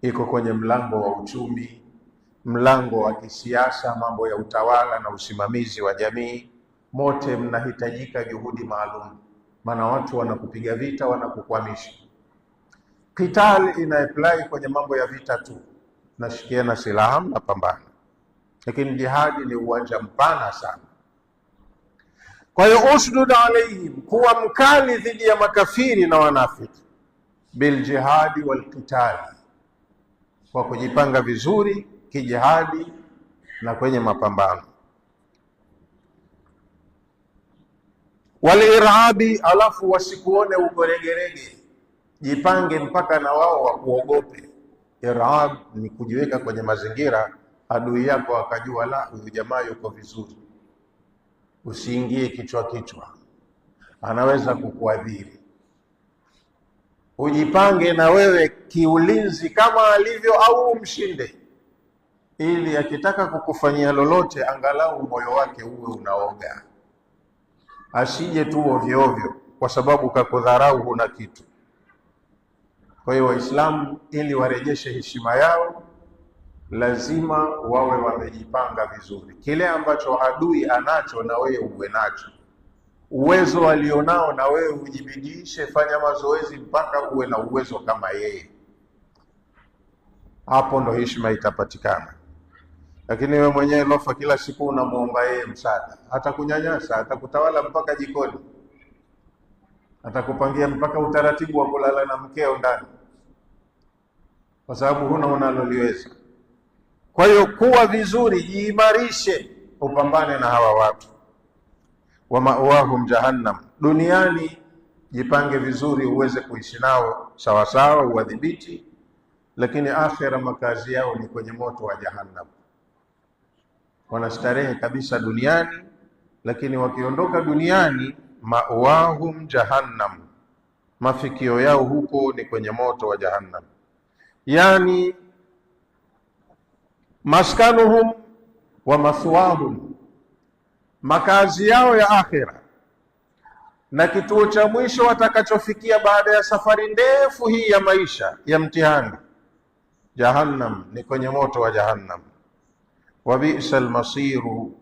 iko kwenye mlango wa uchumi, mlango wa kisiasa, mambo ya utawala na usimamizi wa jamii. Mote mnahitajika juhudi maalum, maana watu wanakupiga vita, wanakukwamisha. Qital ina apply kwenye mambo ya vita tu, nashikiana silaha na pambana, lakini jihadi ni uwanja mpana sana. Kwa hiyo ushdud alaihim, kuwa mkali dhidi ya makafiri na wanafiki. Biljihadi walqitali, kwa kujipanga vizuri kijihadi na kwenye mapambano. Walirabi, alafu wasikuone uko regerege, jipange mpaka na wao wakuogope. Irab ni kujiweka kwenye mazingira adui yako akajua, la, huyu jamaa yuko vizuri. Usiingie kichwa kichwa, anaweza kukuadhiri. Ujipange na wewe kiulinzi kama alivyo, au umshinde, ili akitaka kukufanyia lolote angalau moyo wake uwe unaoga, asije tu ovyo ovyo kwa sababu kakudharau huna kitu. Kwa hiyo Waislamu ili warejeshe heshima yao lazima wawe wamejipanga vizuri. Kile ambacho adui anacho na wewe uwe nacho, uwezo alionao na wewe ujibidiishe, fanya mazoezi mpaka uwe na uwezo kama yeye. Hapo ndo heshima itapatikana. Lakini wewe mwenyewe lofa kila siku unamuomba yeye msaada, atakunyanyasa, atakutawala mpaka jikoni, atakupangia mpaka utaratibu wa kulala na mkeo ndani, kwa sababu huna unaloliweza. Kwa hiyo kuwa vizuri, jiimarishe, upambane na hawa watu. Wa ma'wahum jahannam, duniani jipange vizuri uweze kuishi nao sawa sawa, uwadhibiti, lakini akhira makazi yao ni kwenye moto wa jahannam. Wanastarehe kabisa duniani, lakini wakiondoka duniani, ma'wahum jahannam, mafikio yao huko ni kwenye moto wa jahannam. Yani maskanuhum wa maswahum, makazi yao ya akhira na kituo cha mwisho watakachofikia baada ya safari ndefu hii ya maisha ya mtihani, jahannam, ni kwenye moto wa jahannam. Wa bi'sal masiru,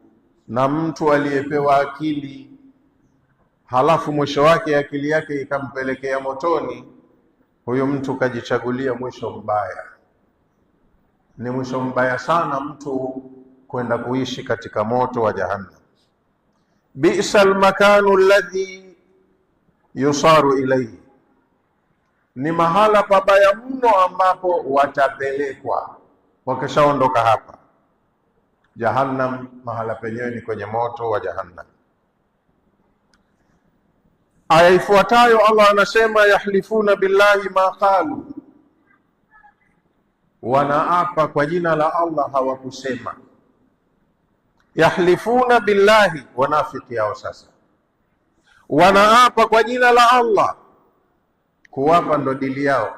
na mtu aliyepewa akili halafu mwisho wake akili yake ikampelekea motoni, huyo mtu kajichagulia mwisho mbaya. Ni mwisho mbaya sana mtu kwenda kuishi katika moto wa jahannam. Bi'sal makanu alladhi yusaru ilayhi, ni mahala pabaya mno ambapo watapelekwa wakishaondoka hapa. Jahannam, mahala penyewe ni kwenye moto wa jahannam. Aya ifuatayo Allah anasema yahlifuna billahi ma qalu, wanaapa kwa jina la Allah hawakusema. Yahlifuna billahi, wanafiki hao sasa wanaapa kwa jina la Allah. Kuwapa ndo dili yao,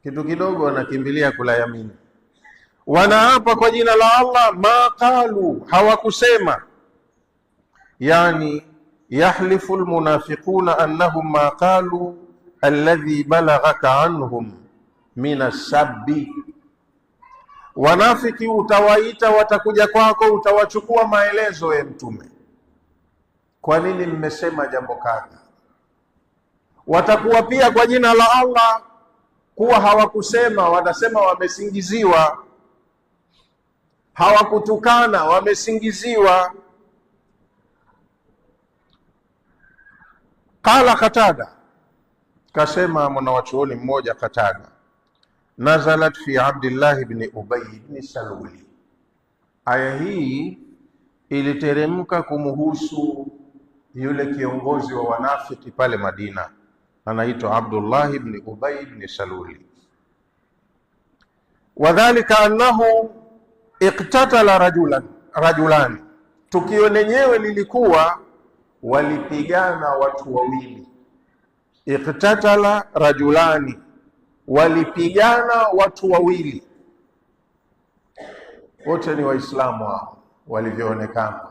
kitu kidogo wanakimbilia kula yamini. Wanaapa kwa jina la Allah, ma qalu, hawakusema. Yani yahlifu almunafiquna annahum ma qalu alladhi balaghaka anhum min as-sabbi. Wanafiki utawaita, watakuja kwako, utawachukua maelezo ya Mtume, kwa nini mmesema jambo kadha. Watakuwa pia kwa jina la Allah kuwa hawakusema, watasema wamesingiziwa. Hawakutukana, wamesingiziwa. Qala Qatada, kasema mwanawachuoni mmoja Qatada, nazalat fi Abdullah ibn Ubay ibn Saluli. Aya hii iliteremka kumhusu yule kiongozi wa wanafiki pale Madina, anaitwa Abdullah ibn Ubay ibn Saluli. Wadhalika annahu iqtatala rajulan, tukio lenyewe lilikuwa walipigana watu wawili. Iqtatala rajulani, walipigana watu wawili, wote ni Waislamu hao walivyoonekana,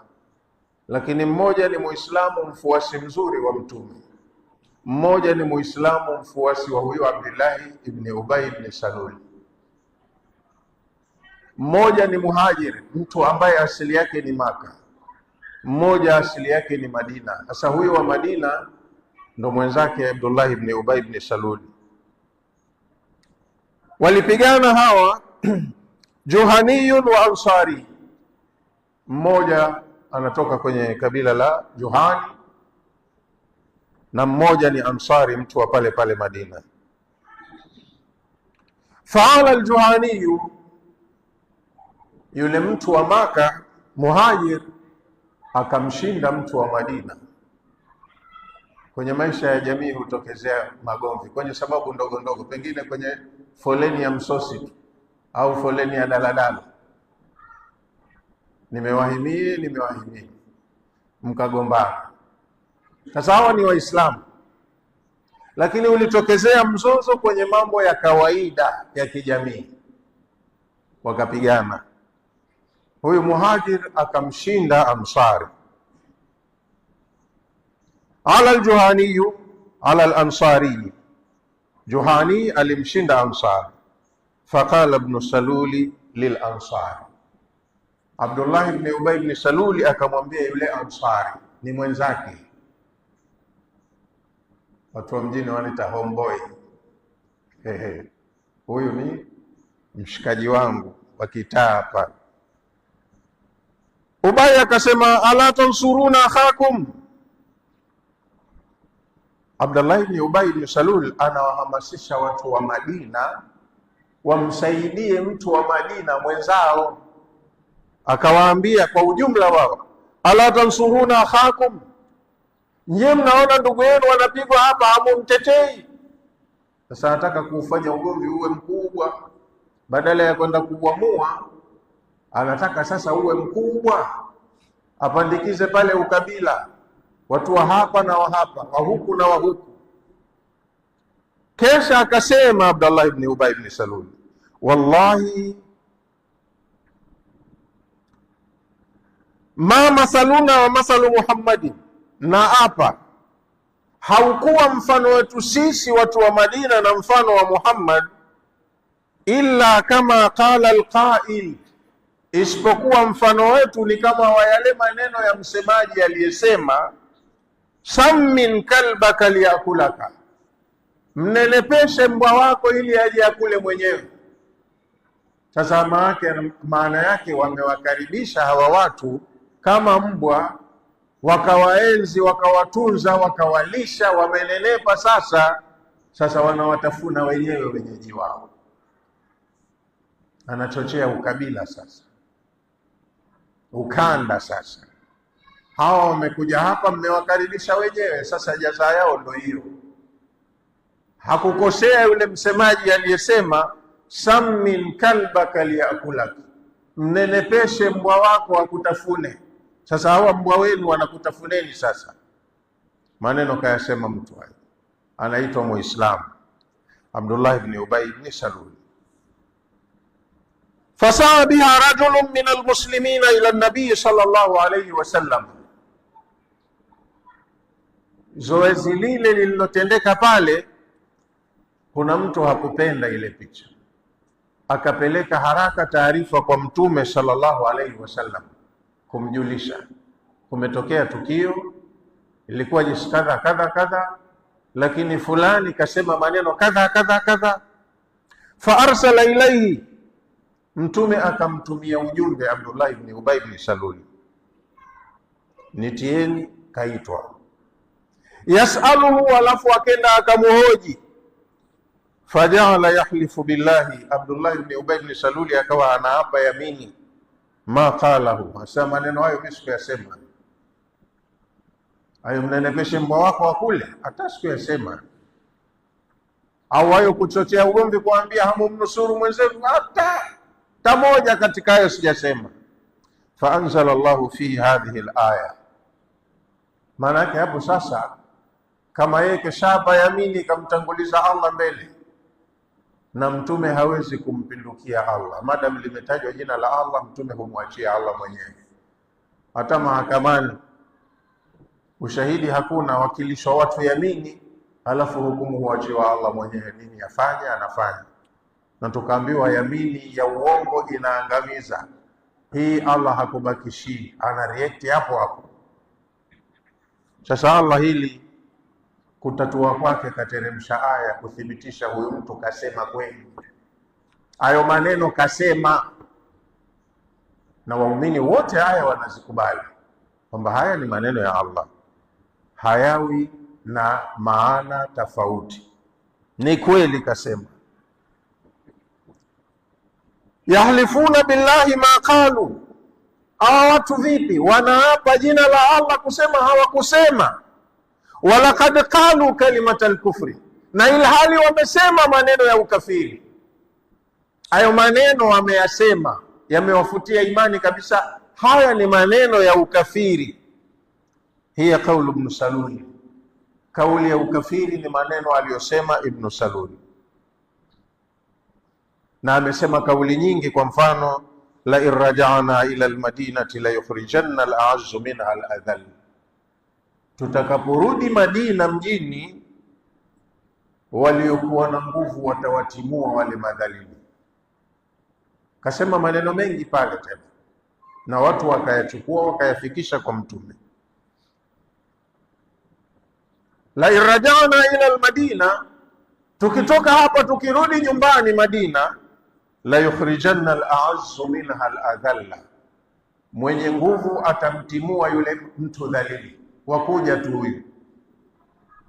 lakini mmoja ni Muislamu mfuasi mzuri wa Mtume, mmoja ni Muislamu mfuasi wa huyo Abdullah ibn Ubay ibn Salul. Mmoja ni muhajiri, mtu ambaye asili yake ni Maka, mmoja asili yake ni Madina. Sasa huyo wa Madina ndo mwenzake Abdullah ibn Ubay ibn Salul. Walipigana hawa Juhaniyun wa Ansari, mmoja anatoka kwenye kabila la Juhani na mmoja ni Ansari, mtu wa pale pale Madina. Faala aljuhaniyu, yule mtu wa Maka muhajir akamshinda mtu wa Madina. Kwenye maisha ya jamii hutokezea magomvi kwenye sababu ndogo ndogo, pengine kwenye foleni ya msosi au foleni ya daladala, nimewahimie mkagombana. Sasa hawa ni Waislamu, lakini ulitokezea mzozo kwenye mambo ya kawaida ya kijamii, wakapigana. Huyu muhajir akamshinda Ansari. Ala aljuhaniyu ala alansari, Juhani alimshinda Ansari. Faqala ibn Saluli lil Ansari, Abdullah ibn Ubay ibn Saluli akamwambia yule Ansari, ni mwenzake, watu wa mjini wanaita homeboy, huyu ni mshikaji wangu wa kitaa hapa. Ubay akasema, ala tansuruna akhakum. Abdullah ibn Ubay ibn Salul anawahamasisha watu wa Madina wamsaidie mtu wa Madina mwenzao. Akawaambia kwa ujumla wao, ala tansuruna akhakum, nyie mnaona ndugu yenu wanapigwa hapa, hamumtetei. Sasa anataka kuufanya ugomvi uwe mkubwa, badala ya kwenda kuamua anataka sasa uwe mkubwa, apandikize pale ukabila, watu wa hapa na wa hapa, wa huku na wa huku. Kesha akasema Abdullah ibn Ubay ibn Salul, wallahi ma masaluna wa masalu Muhammadin, na hapa haukuwa mfano wetu sisi watu wa Madina na mfano wa Muhammad, illa kama qala alqail, isipokuwa mfano wetu ni kama wa yale maneno ya msemaji aliyesema, sammin kalbaka liyakulaka, mnenepeshe mbwa wako ili aje akule mwenyewe. Sasa maana yake wamewakaribisha hawa watu kama mbwa, wakawaenzi, wakawatunza, wakawalisha, wamenenepa. Sasa wanawatafuna wenyewe wenyeji wao. Anachochea ukabila sasa, ukanda. Sasa hawa wamekuja hapa, mmewakaribisha wenyewe, sasa jaza yao ndio hiyo. Hakukosea yule msemaji aliyesema, sammin kalbaka liyakulak, mnenepeshe mbwa wako akutafune. Sasa hawa mbwa wenu wanakutafuneni. Sasa maneno kayasema mtu hayo, anaitwa Muislamu. Abdullah ibn Ubay ibn Salul. Fasaa biha rajulun min almuslimina ila nabii sallallahu alayhi wasallam. Zoezi lile lililotendeka pale, kuna mtu hakupenda ile picha, akapeleka haraka taarifa kwa Mtume sallallahu alayhi wasallam kumjulisha kumetokea tukio, ilikuwa jinsi kadha kadha kadha, lakini fulani kasema maneno kadha kadha kadha. Fa arsala ilayhi, Mtume akamtumia ujumbe Abdullah ibn Ubay ibn Salul, nitieni, kaitwa. Yasaluhu, alafu akenda akamuhoji. Fajala yahlifu billahi, Abdullah ibn Ubay ibn Salul akawa anaapa yamini, ma qalahu, hasa maneno hayo mimi sikuyasema. Hayo mnenepeshe mbwa wako wa kule, hata sikuyasema. Au hayo kuchochea ugomvi, kuambia hamumnusuru mwenzetu, hata tamoja katika hayo sijasema. Fa anzala Allahu fihi hadhihi al-aya. Maana yake hapo sasa, kama yeye keshapa yamini kamtanguliza Allah mbele, na Mtume hawezi kumpindukia Allah. Madam limetajwa jina la Allah, Mtume humwachia Allah mwenyewe. Hata mahakamani ushahidi hakuna, wakilishwa watu yamini, alafu hukumu huachiwa Allah mwenyewe. Nini afanye? Anafanya. Na tukaambiwa yamini ya uongo inaangamiza. Hii Allah hakubakishi, ana react hapo hapo. Sasa Allah hili kutatua kwake kateremsha aya kuthibitisha huyu mtu kasema kweli. Hayo maneno kasema, na waumini wote haya wanazikubali kwamba haya ni maneno ya Allah, hayawi na maana tofauti, ni kweli kasema. Yahlifuna billahi ma qalu, hawa watu vipi wanaapa jina la Allah kusema hawakusema. Walaqad qalu kalimata al-kufri, na ilhali wamesema maneno ya ukafiri. Hayo maneno wameyasema, yamewafutia imani kabisa. Haya ni maneno ya ukafiri. Hiya qaulu ibn Salul, kauli ya ukafiri ni maneno aliyosema Ibn Salul. Na amesema kauli nyingi, kwa mfano la irja'na ila almadinati la yukhrijanna al-a'azzu minha al-adhall, tutakaporudi Madina mjini, waliokuwa na nguvu watawatimua wale madhalili. Kasema maneno mengi pale tena, na watu wakayachukua wakayafikisha kwa Mtume. La irja'na ila almadina, tukitoka hapa tukirudi nyumbani Madina, la yukhrijanna al-a'azzu minha al-adhalla, mwenye nguvu atamtimua yule mtu dhalili. Wakuja tu huyu,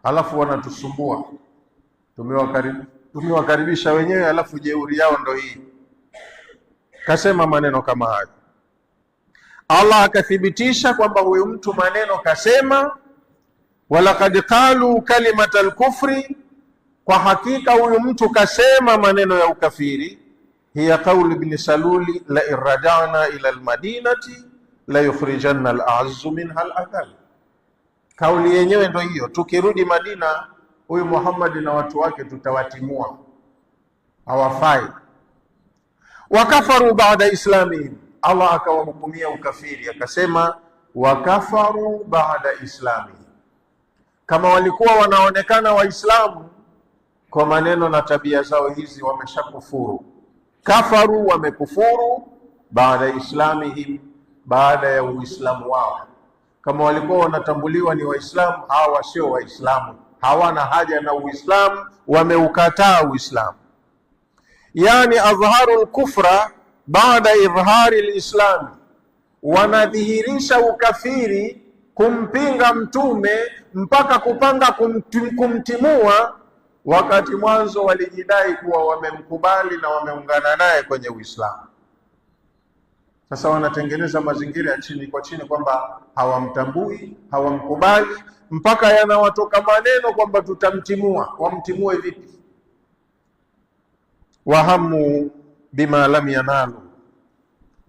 alafu wanatusumbua, tumewakaribisha wenyewe, alafu jeuri yao ndo hii. Kasema maneno kama hayo. Allah akathibitisha kwamba huyu mtu maneno kasema, walaqad qalu kalimata al-kufri, kwa hakika huyu mtu kasema maneno ya ukafiri. Hiya qaul ibn Saluli la irja'na ila almadinati la yukhrijanna al-a'azzu minha al-adhall. Kauli yenyewe ndio hiyo, tukirudi Madina huyu Muhammad na watu wake tutawatimua, hawafai. Wakafaru baada islamihim, Allah akawahukumia ukafiri, akasema wakafaru baada islamihim. Kama walikuwa wanaonekana Waislamu kwa maneno na tabia zao hizi, wameshakufuru. Kafaru, wamekufuru, baada islamihim, baada ya Uislamu wao. Kama walikuwa wanatambuliwa ni Waislamu, hawa sio Waislamu, hawana haja na Uislamu, wameukataa Uislamu. Yani adhharu al-kufra baada idhhari al-islam, wanadhihirisha ukafiri kumpinga Mtume mpaka kupanga kumtimua, wakati mwanzo walijidai kuwa wamemkubali na wameungana naye kwenye Uislamu. Sasa wanatengeneza mazingira ya chini kwa chini kwamba hawamtambui, hawamkubali, mpaka yanawatoka maneno kwamba tutamtimua. Wamtimue vipi? Wahamu bima lam yanalu,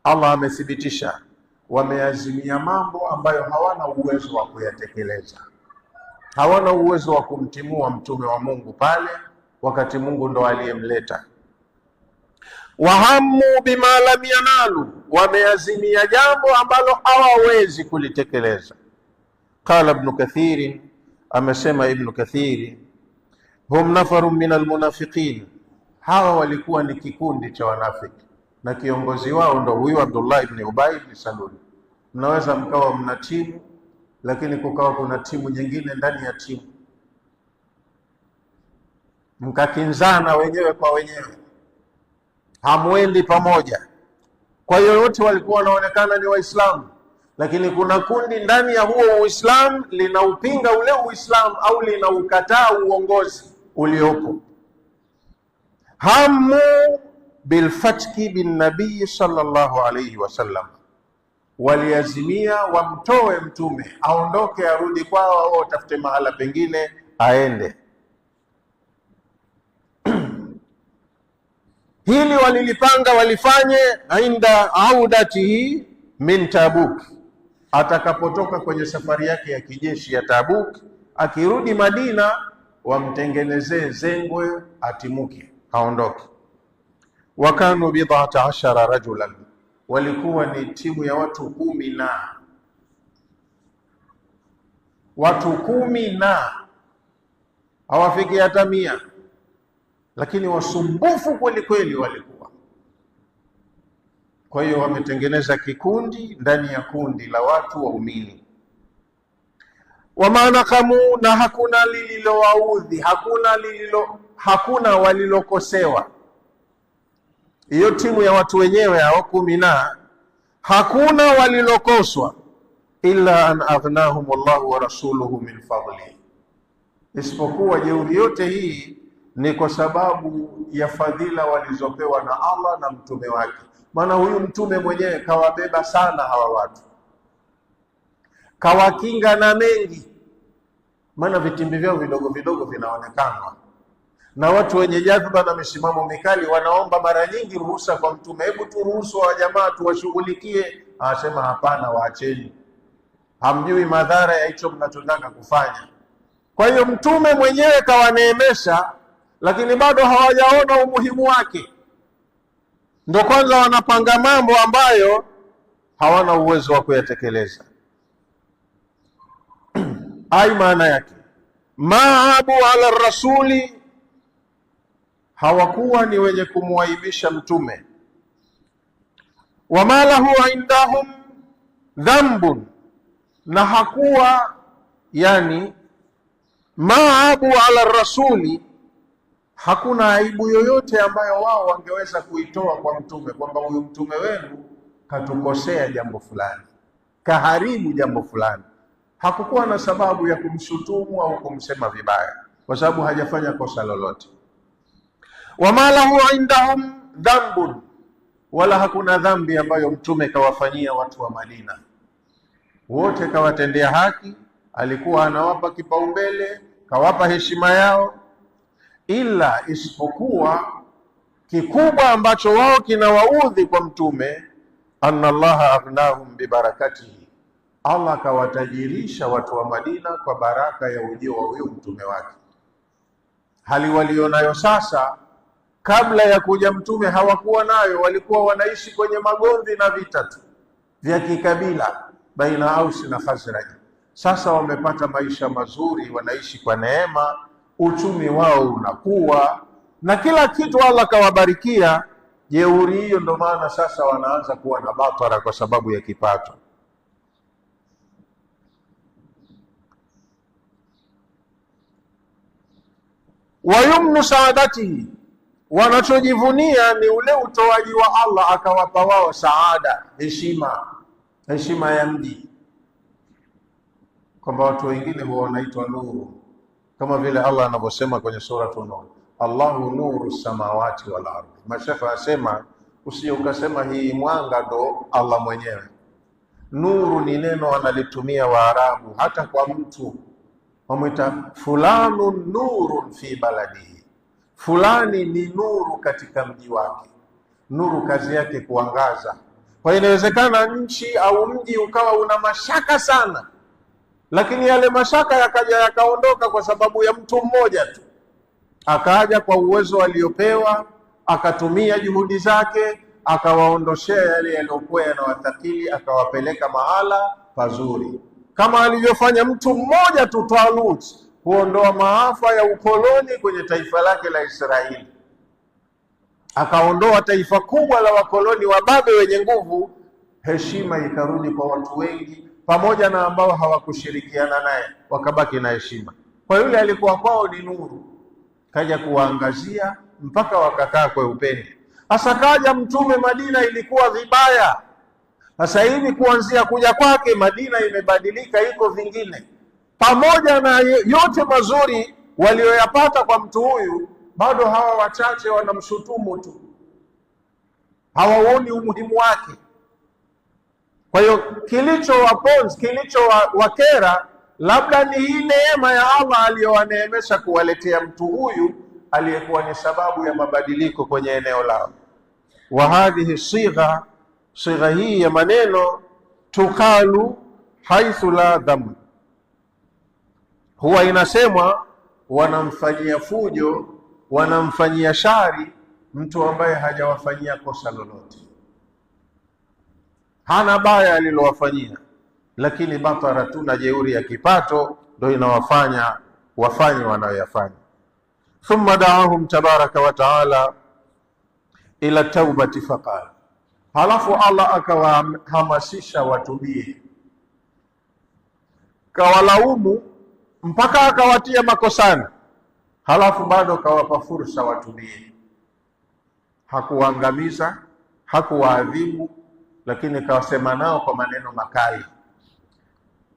Allah amethibitisha wameazimia mambo ambayo hawana uwezo wa kuyatekeleza. Hawana uwezo wa kumtimua mtume wa Mungu pale, wakati Mungu ndo aliyemleta. Wahamu bima lam yanalu, wameazimia jambo ambalo hawawezi kulitekeleza. Qala Ibn Kathir, amesema Ibn Kathir, hum nafarun min almunafiqin, hawa walikuwa ni kikundi cha wanafiki na kiongozi wao ndo huyu Abdullah ibn Ubay ibn Salul. Mnaweza mkawa mna timu lakini kukawa kuna timu nyingine ndani ya timu, mkakinzana wenyewe kwa wenyewe, hamwendi pamoja. Kwa hiyo wote walikuwa wanaonekana ni Waislamu, lakini kuna kundi ndani ya huo Uislamu linaupinga ule Uislamu au linaukataa uongozi uliopo. Hamu bilfatki bin nabii sallallahu alayhi wasallam, waliazimia wamtoe mtume aondoke arudi kwao au atafute mahala pengine aende. Hili walilipanga walifanye inda audatihi min Tabuk, atakapotoka kwenye safari yake ya kijeshi ya Tabuk, akirudi Madina wamtengenezee zengwe atimuke aondoke. Wakanu bid'ata ashara rajulan, walikuwa ni timu ya watu 10 watu 10 hawafiki hata 100, lakini wasumbufu kweli kweli walikuwa. Kwa hiyo wametengeneza kikundi ndani ya kundi la watu waumini. Wama naqamu, na hakuna lililowaudhi, hakuna walilokosewa. Hiyo timu ya watu wenyewe hao 10 hakuna walilokoswa, illa an aghnahum Allahu wa rasuluhu min fadli, isipokuwa jeuri yote hii ni kwa sababu ya fadhila walizopewa na Allah na mtume wake. Maana huyu mtume mwenyewe kawabeba sana hawa watu, kawakinga na mengi, maana vitimbi vyao vidogo vidogo vinaonekana, na watu wenye jadhba na misimamo mikali wanaomba mara nyingi ruhusa kwa mtume, hebu turuhusu wa jamaa tuwashughulikie. Anasema hapana, waacheni, hamjui madhara ya hicho mnachotaka kufanya. Kwa hiyo mtume mwenyewe kawaneemesha, lakini bado hawajaona umuhimu wake. Ndio kwanza wanapanga mambo ambayo hawana uwezo wa kuyatekeleza. Ai, maana yake maabu ala rasuli, hawakuwa ni wenye kumwaibisha mtume. Wama lahu indahum dhambun, na hakuwa yani maabu ala rasuli, hakuna aibu yoyote ambayo wao wangeweza kuitoa kwa mtume, kwamba huyu mtume wenu katukosea jambo fulani, kaharibu jambo fulani. Hakukuwa na sababu ya kumshutumu au kumsema vibaya, kwa sababu hajafanya kosa lolote. Wama lahu indahum dhambun, wala hakuna dhambi ambayo mtume kawafanyia watu wa Madina. Wote kawatendea haki, alikuwa anawapa kipaumbele, kawapa heshima yao, ila isipokuwa kikubwa ambacho wao kinawaudhi kwa mtume, anna Allaha aghnahum bibarakatihi, Allah akawatajirisha watu wa Madina kwa baraka ya ujio wa huyo mtume wake. Hali walionayo sasa, kabla ya kuja mtume hawakuwa nayo. Walikuwa wanaishi kwenye magomvi na vita tu vya kikabila baina Ausi na Khazraj. Sasa wamepata maisha mazuri, wanaishi kwa neema, uchumi wao unakuwa na kila kitu Allah kawabarikia. Jeuri hiyo ndo maana sasa wanaanza kuwa na batara kwa sababu ya kipato. Wayumnu saadatihi, wanachojivunia ni ule utoaji wa Allah, akawapa wao saada, heshima ya mji, kwamba watu wengine huwa wanaitwa nuru, kama vile Allah anavyosema kwenye suratu Nur, Allahu nuru samawati wal ardhi. Mashafa asema usije ukasema hii mwanga ndo Allah mwenyewe. Nuru ni neno wanalitumia Waarabu, hata kwa mtu wamwita fulanu nurun fi baladihi, fulani ni nuru katika mji wake. Nuru kazi yake kuangaza. Kwa hiyo inawezekana nchi au mji ukawa una mashaka sana, lakini yale mashaka yakaja yakaondoka kwa sababu ya mtu mmoja tu. akaja kwa uwezo aliopewa, akatumia juhudi zake, akawaondoshea yale yaliyokuwa yanawathakili, akawapeleka mahala pazuri, kama alivyofanya mtu mmoja tu, Talut, kuondoa maafa ya ukoloni kwenye taifa lake la Israeli. Akaondoa taifa kubwa la wakoloni wababe wenye nguvu, heshima ikarudi kwa watu wengi, pamoja na ambao hawakushirikiana naye wakabaki na heshima. Kwa yule alikuwa kwao ni nuru, kaja kuwaangazia mpaka wakakaa kwa upende. Sasa kaja Mtume, Madina ilikuwa vibaya. Sasa hivi kuanzia kuja kwake Madina imebadilika, iko vingine. Pamoja na yote mazuri walioyapata kwa mtu huyu, bado hawa wachache wanamshutumu tu, hawaoni umuhimu wake. Kwa hiyo kilichowaponza, kilichowakera labda ni hii neema ya Allah aliyowaneemesha kuwaletea mtu huyu aliyekuwa ni sababu ya mabadiliko kwenye eneo lao. Wa hadhihi sigha hii ya maneno tukalu haithu la dham, huwa inasemwa wanamfanyia fujo, wanamfanyia shari mtu ambaye hajawafanyia kosa lolote, hana baya alilowafanyia, lakini batara tu na jeuri ya kipato ndio inawafanya wafanye wanayoyafanya. Thumma daahum tabaraka wa taala ila taubati faqala, halafu Allah akawahamasisha watubie, kawalaumu mpaka akawatia makosani, halafu bado kawapa fursa watubie. Hakuwaangamiza, hakuwaadhibu, lakini kawasema nao kwa maneno makali.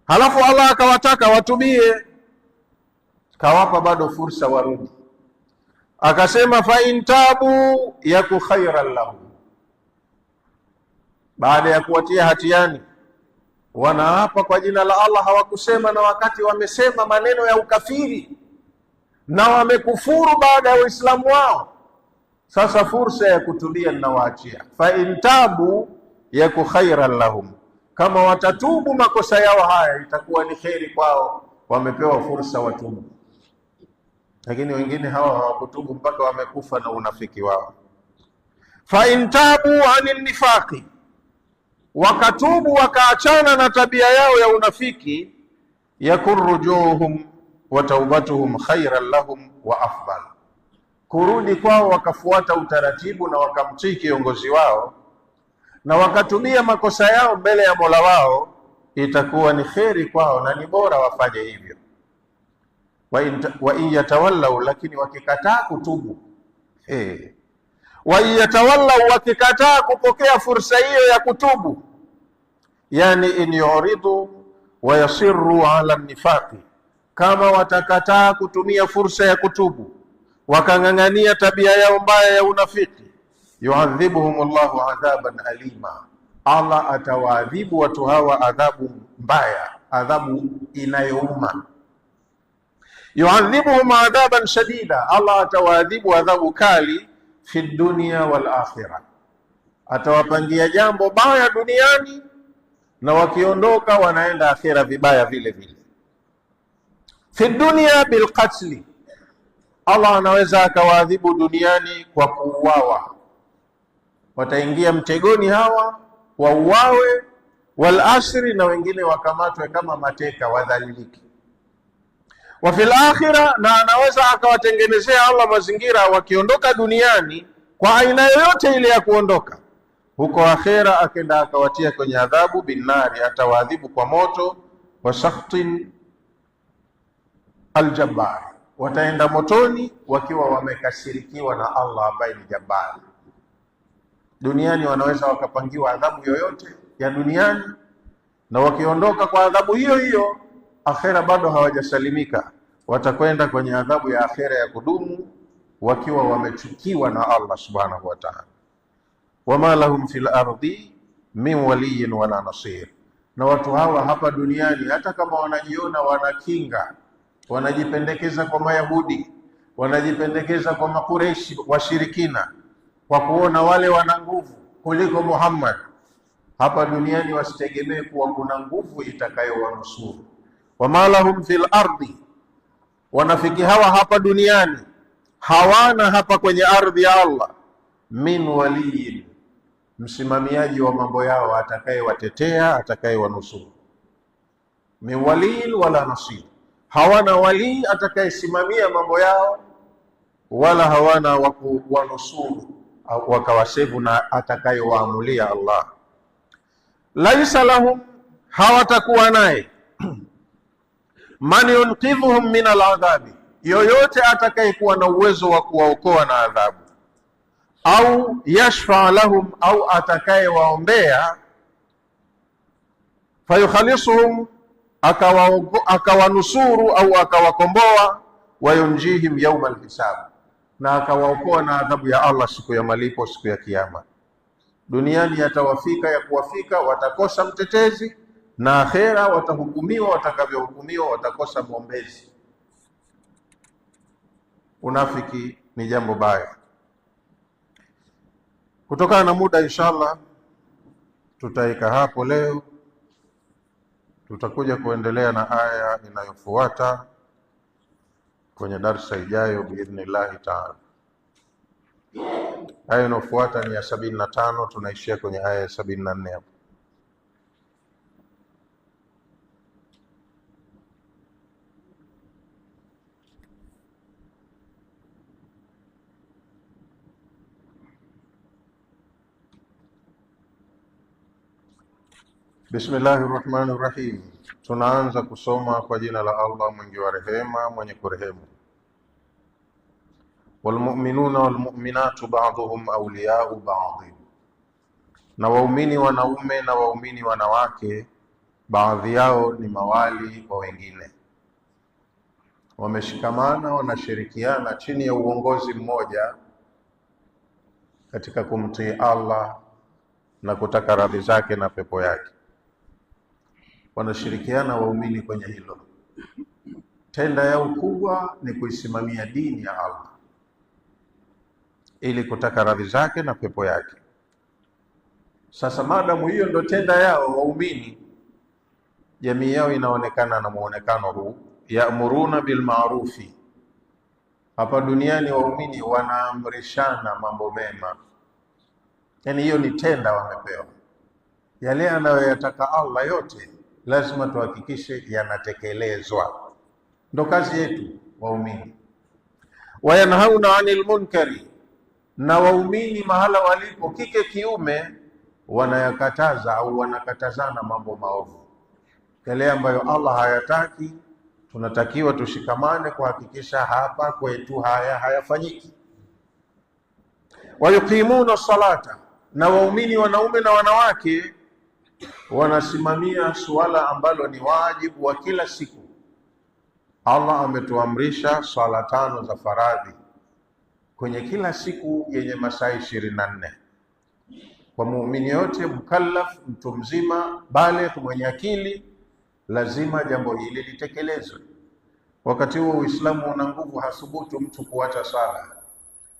Halafu Allah akawataka watubie, kawapa bado fursa warudi. Akasema fa intabu yaku khairan lahum, baada ya kuwatia hatiani wanaapa kwa jina la Allah. Hawakusema na wakati wamesema maneno ya ukafiri na wamekufuru baada ya Uislamu wao. Sasa fursa ya kutubia ninawaachia. Fa intabu yaku khairan lahum, kama watatubu makosa yao haya itakuwa ni kheri kwao, wamepewa fursa watubu. Lakini wengine hawa hawakutubu mpaka wamekufa na unafiki wao. Fa intabu anil nifaqi, wakatubu wakaachana na tabia yao ya unafiki, yakun rujuhum wa taubatuhum khairan lahum wa afdal, kurudi kwao wakafuata utaratibu na wakamtii kiongozi wao na wakatubia makosa yao mbele ya Mola wao, itakuwa ni kheri kwao na ni bora wafanye hivyo. Wa in yatawallau, lakini wakikataa kutubu, wa in yatawallau, wakikataa kupokea fursa hiyo ya kutubu, yani in yuridu wa yasirru ala nifaqi, kama watakataa kutumia fursa ya kutubu wakang'ang'ania tabia yao mbaya ya unafiki, yuadhibuhum Allahu adhaban alima, Allah atawaadhibu watu hawa adhabu mbaya, adhabu inayouma. Yuadhibuhum adhaban shadida, Allah atawaadhibu adhabu kali fi dunya wal akhirah, atawapangia jambo baya duniani na wakiondoka wanaenda akhira vibaya vile vile. Fi dunya bil qatli, Allah anaweza akawaadhibu duniani kwa kuuawa, wataingia mtegoni hawa wauawe, wal asri, na wengine wakamatwe kama mateka wadhaliliki. Wa fil akhirah, na anaweza akawatengenezea Allah mazingira wakiondoka duniani kwa aina yoyote ile ya kuondoka, huko akhira akenda akawatia kwenye adhabu binari, atawaadhibu kwa moto, wa shakhtin aljabbar, wataenda motoni wakiwa wamekasirikiwa na Allah ambaye ni Jabbar. Duniani wanaweza wakapangiwa adhabu yoyote ya duniani, na wakiondoka kwa adhabu hiyo hiyo, akhera bado hawajasalimika, watakwenda kwenye adhabu ya akhera ya kudumu wakiwa wamechukiwa na Allah subhanahu wa ta'ala. Wama lahum fil ardi min waliyin wala nasir, na watu hawa hapa duniani hata kama wanajiona wanakinga, wanajipendekeza kwa Mayahudi, wanajipendekeza kwa Makureishi washirikina, kwa kuona wale wana nguvu kuliko Muhammad, hapa duniani wasitegemee kuwa kuna nguvu itakayowanusuru. Wama lahum fil ardi, wanafiki hawa hapa duniani hawana hapa kwenye ardhi ya Allah min waliyin, msimamiaji wa mambo yao atakayewatetea, atakayewanusuru. Min waliyin wala nasir, hawana walii atakayesimamia mambo yao, wala hawana wanusuru wakawasevu na atakayewaamulia Allah. Laisa lahum, hawatakuwa naye man yunqidhuhum min aladhabi, yoyote atakayekuwa na uwezo wa kuwaokoa na adhabu, au yashfa lahum, au atakayewaombea, fayukhalisuhum, akawanusuru au akawakomboa, wayunjihim yawma alhisab, na akawaokoa na adhabu ya Allah siku ya malipo, siku ya Kiyama. Duniani yatawafika ya kuwafika, watakosa mtetezi, na akhera watahukumiwa watakavyohukumiwa, watakosa mwombezi. Unafiki ni jambo baya. Kutokana na muda, inshallah tutaika hapo leo. Tutakuja kuendelea na aya inayofuata kwenye darsa ijayo biidhnillahi taala. Aya inayofuata ni ya 75, tunaishia kwenye aya ya 74 hapo. Bismillahir Rahmanir Rahim. Tunaanza kusoma kwa jina la Allah mwingi wa rehema, mwenye kurehemu. Walmu'minuna walmu'minatu ba'dhuhum awliya'u ba'd, na waumini wanaume na waumini wanawake baadhi yao ni mawali wa wengine. Wameshikamana, wanashirikiana chini ya uongozi mmoja katika kumtii Allah na kutaka radhi zake na pepo yake. Wanashirikiana waumini kwenye hilo. Tenda yao kubwa ni kuisimamia dini ya Allah ili kutaka radhi zake na pepo yake. Sasa maadamu hiyo ndo tenda yao waumini, jamii yao inaonekana na muonekano huu, ya'muruna bil ma'rufi. Hapa duniani waumini wanaamrishana mambo mema, yani hiyo ni tenda wamepewa. Yale anayoyataka Allah yote lazima tuhakikishe yanatekelezwa, ndo kazi yetu waumini. Wayanhauna anil munkari, na waumini mahala walipo kike kiume wanayakataza au wanakatazana mambo maovu, yale ambayo Allah hayataki. Tunatakiwa tushikamane kuhakikisha hapa kwetu haya hayafanyiki. Wayuqimuna salata, na waumini wanaume na wanawake wanasimamia suala ambalo ni wajibu wa kila siku. Allah ametuamrisha swala 5 za faradhi kwenye kila siku yenye masaa 24. Kwa muumini yote mukallaf, mtu mzima baligh mwenye akili, lazima jambo hili litekelezwe. Wakati huo Uislamu una nguvu, hasubutu mtu kuacha sala,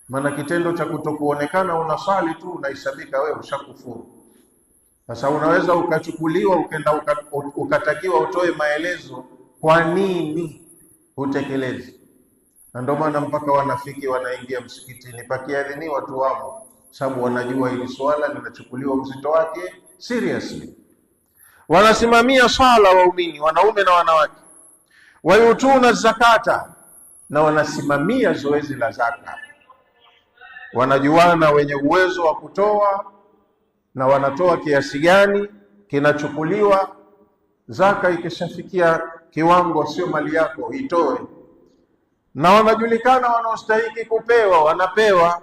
maana kitendo cha kutokuonekana unasali tu unahesabika wewe ushakufuru. Sasa unaweza ukachukuliwa ukenda ukatakiwa utoe maelezo kwa nini utekelezi. Na ndio maana mpaka wanafiki wanaingia msikitini pakiadhiniwa tu wao, sababu wanajua hili swala linachukuliwa uzito wake seriously. Wanasimamia swala waumini wanaume na wanawake. Wayutuna zakata, na wanasimamia zoezi la zaka. Wanajuana wenye uwezo wa kutoa na wanatoa kiasi gani kinachukuliwa. Zaka ikishafikia kiwango, sio mali yako, itoe. Na wanajulikana wanaostahili kupewa, wanapewa.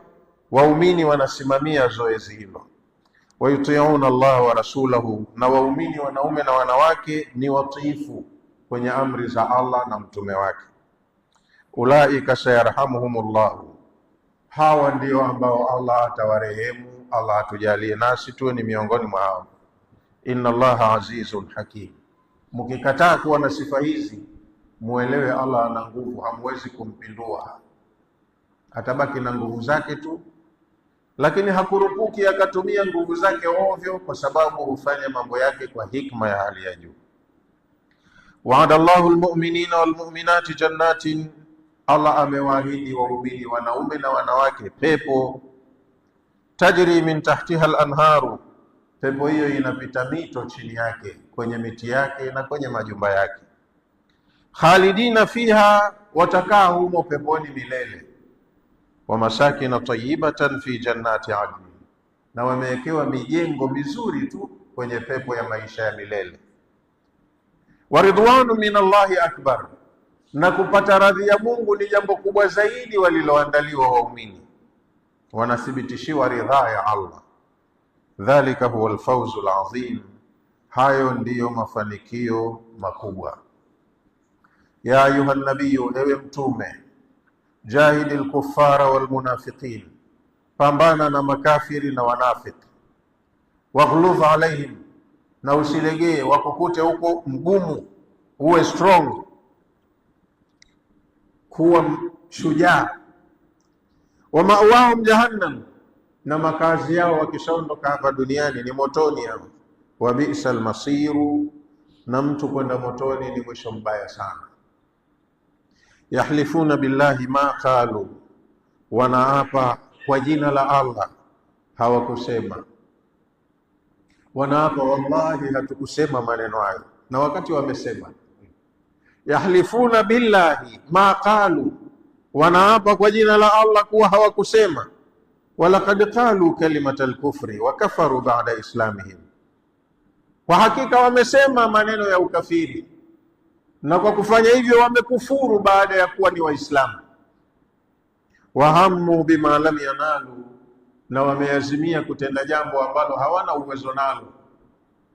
Waumini wanasimamia zoezi hilo. Wayutiuna Allah wa rasulahu, na waumini wanaume na wanawake ni watiifu kwenye amri za Allah na mtume wake. Ulaika sayarhamuhumullahu, hawa ndio ambao Allah atawarehemu. Allah atujalie nasi tuwe ni miongoni mwa hao. Inna Allaha azizun hakim. Mkikataa kuwa na sifa hizi, muelewe Allah ana nguvu, hamwezi kumpindua. Atabaki na nguvu zake tu, lakini hakurupuki akatumia nguvu zake ovyo, kwa sababu hufanya mambo yake kwa hikma ya hali ya juu. Wa'ada Allahu almu'minina walmu'minati jannatin Allah amewaahidi waumini wanaume na wanawake pepo, tajri min tahtiha al-anharu, pepo hiyo inapita mito chini yake, kwenye miti yake na kwenye majumba yake. Khalidina fiha, watakaa humo peponi milele. Wa masakina tayyibatan fi jannati adn, na wamewekewa mijengo mizuri tu kwenye pepo ya maisha ya milele. Wa ridwanu min Allahi akbar, na kupata radhi ya Mungu ni jambo kubwa zaidi waliloandaliwa waumini, wanathibitishiwa ridhaa ya Allah. Dhalika huwa alfawzu alazim, hayo ndiyo mafanikio makubwa. Ya ayuha nabiyu, ewe mtume, jahidi lkuffara walmunafiqin, pambana na makafiri na wanafiki. Waghludh alaihim, na usilegee, wakukute huko mgumu, uwe strong, kuwa shujaa. Wa ma'wahum jahannam, na makazi yao wakishaondoka hapa duniani ni motoni hapo. Wa bi'sal masiru, na mtu kwenda motoni ni mwisho mbaya sana. Yahlifuna billahi ma qalu, wanaapa kwa jina la Allah hawakusema. Wanaapa wallahi hatukusema maneno hayo, na wakati wamesema. Yahlifuna billahi ma qalu, wanaapa kwa jina la Allah kuwa hawakusema. Walaqad qalu kalimata al-kufri wa kafaru ba'da islamihim, kwa hakika wamesema maneno ya ukafiri, na kwa kufanya hivyo wamekufuru baada ya kuwa ni Waislamu. Wahammu bima lam yanalu, na wameazimia kutenda jambo ambalo hawana uwezo nalo.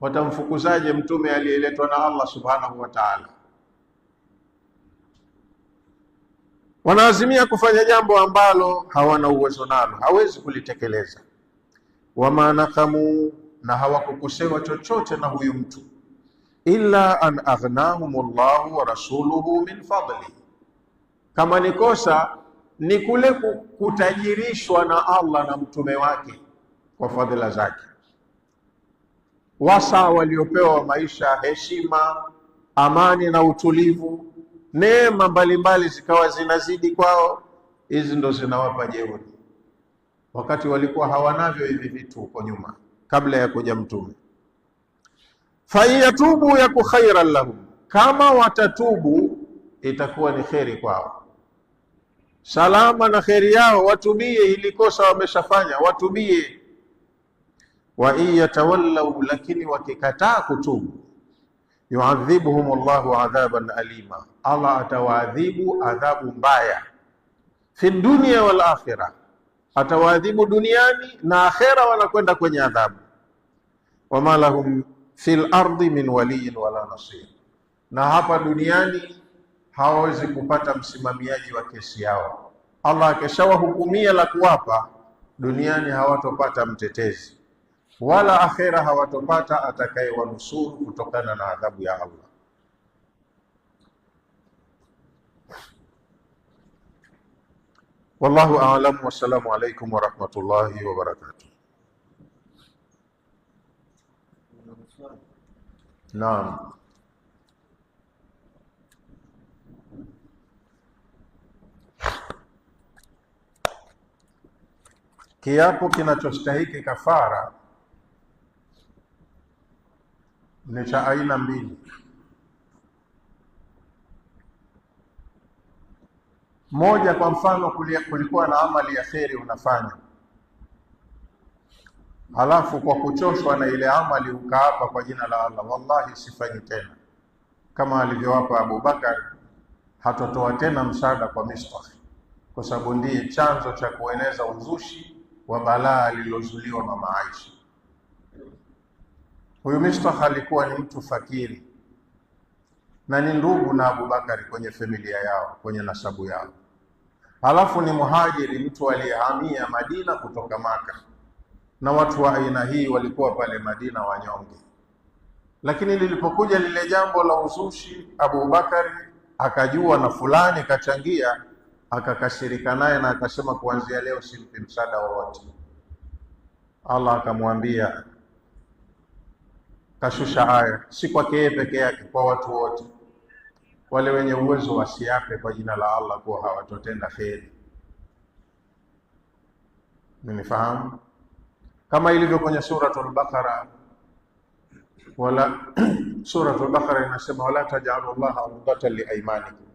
Watamfukuzaje mtume aliyeletwa na Allah subhanahu wa ta'ala? Wanaazimia kufanya jambo ambalo hawana uwezo nalo, hawezi kulitekeleza. Wama nakamu, na hawakukosewa chochote na huyu mtu, illa an aghnahumullahu wa rasuluhu min fadli, kama ni kosa ni kule kutajirishwa na Allah na mtume wake kwa fadhila zake. Wasa waliopewa wa maisha, heshima, amani na utulivu, neema mbalimbali zikawa zinazidi kwao, hizi ndo zinawapa jeuri, wakati walikuwa hawanavyo hivi vitu huko nyuma kabla ya kuja mtume. Fa yatubu yaku khairan lahum, kama watatubu itakuwa ni kheri kwao, salama na kheri yao, watubie ili kosa wameshafanya, watubie. Wa yatawallau, lakini wakikataa kutubu, yuadhibuhum Allahu adhaban alima, Allah atawaadhibu adhabu mbaya, fi dunya wal akhirah, atawaadhibu duniani na akhera, wanakwenda kwenye adhabu. Wama lahum fil ardi min waliyin wala nasir, na hapa duniani hawawezi kupata msimamiaji wa kesi yao. Allah akishawahukumia la kuwapa duniani, hawatopata mtetezi, wala akhera hawatopata atakayewanusuru kutokana na adhabu ya Allah. Wallahu a'lam, wassalamu alaykum wa rahmatullahi wa barakatuh. Naam. Kiapo kinachostahiki kafara ni cha aina mbili. Moja, kwa mfano kulikuwa na amali ya kheri unafanya, halafu kwa kuchoshwa na ile amali ukaapa kwa jina la Allah, wallahi sifanyi tena, kama alivyowapa Abu Bakar, hatotoa tena msaada kwa Mistah, kwa sababu ndiye chanzo cha kueneza uzushi wa balaa lililozuliwa Mama Aisha. Huyu Mistah alikuwa ni mtu fakiri na ni ndugu na Abu Bakari kwenye familia yao, kwenye nasabu yao. Halafu ni muhajiri, mtu aliyehamia Madina kutoka Maka, na watu wa aina hii walikuwa pale Madina wanyonge. Lakini lilipokuja lile jambo la uzushi, Abu Bakari akajua na fulani kachangia, akakashirika naye na akasema, kuanzia leo simpi msaada wowote. Allah akamwambia, kashusha aya, si kwake yeye peke yake, kwa watu wote. wale wenye uwezo wasiape kwa jina la Allah kuwa hawatotenda kheri. Mnifahamu? Kama ilivyo kwenye suratul Baqara, wala suratul Baqara inasema wala taj'alu Allaha urdatan liaymanikum,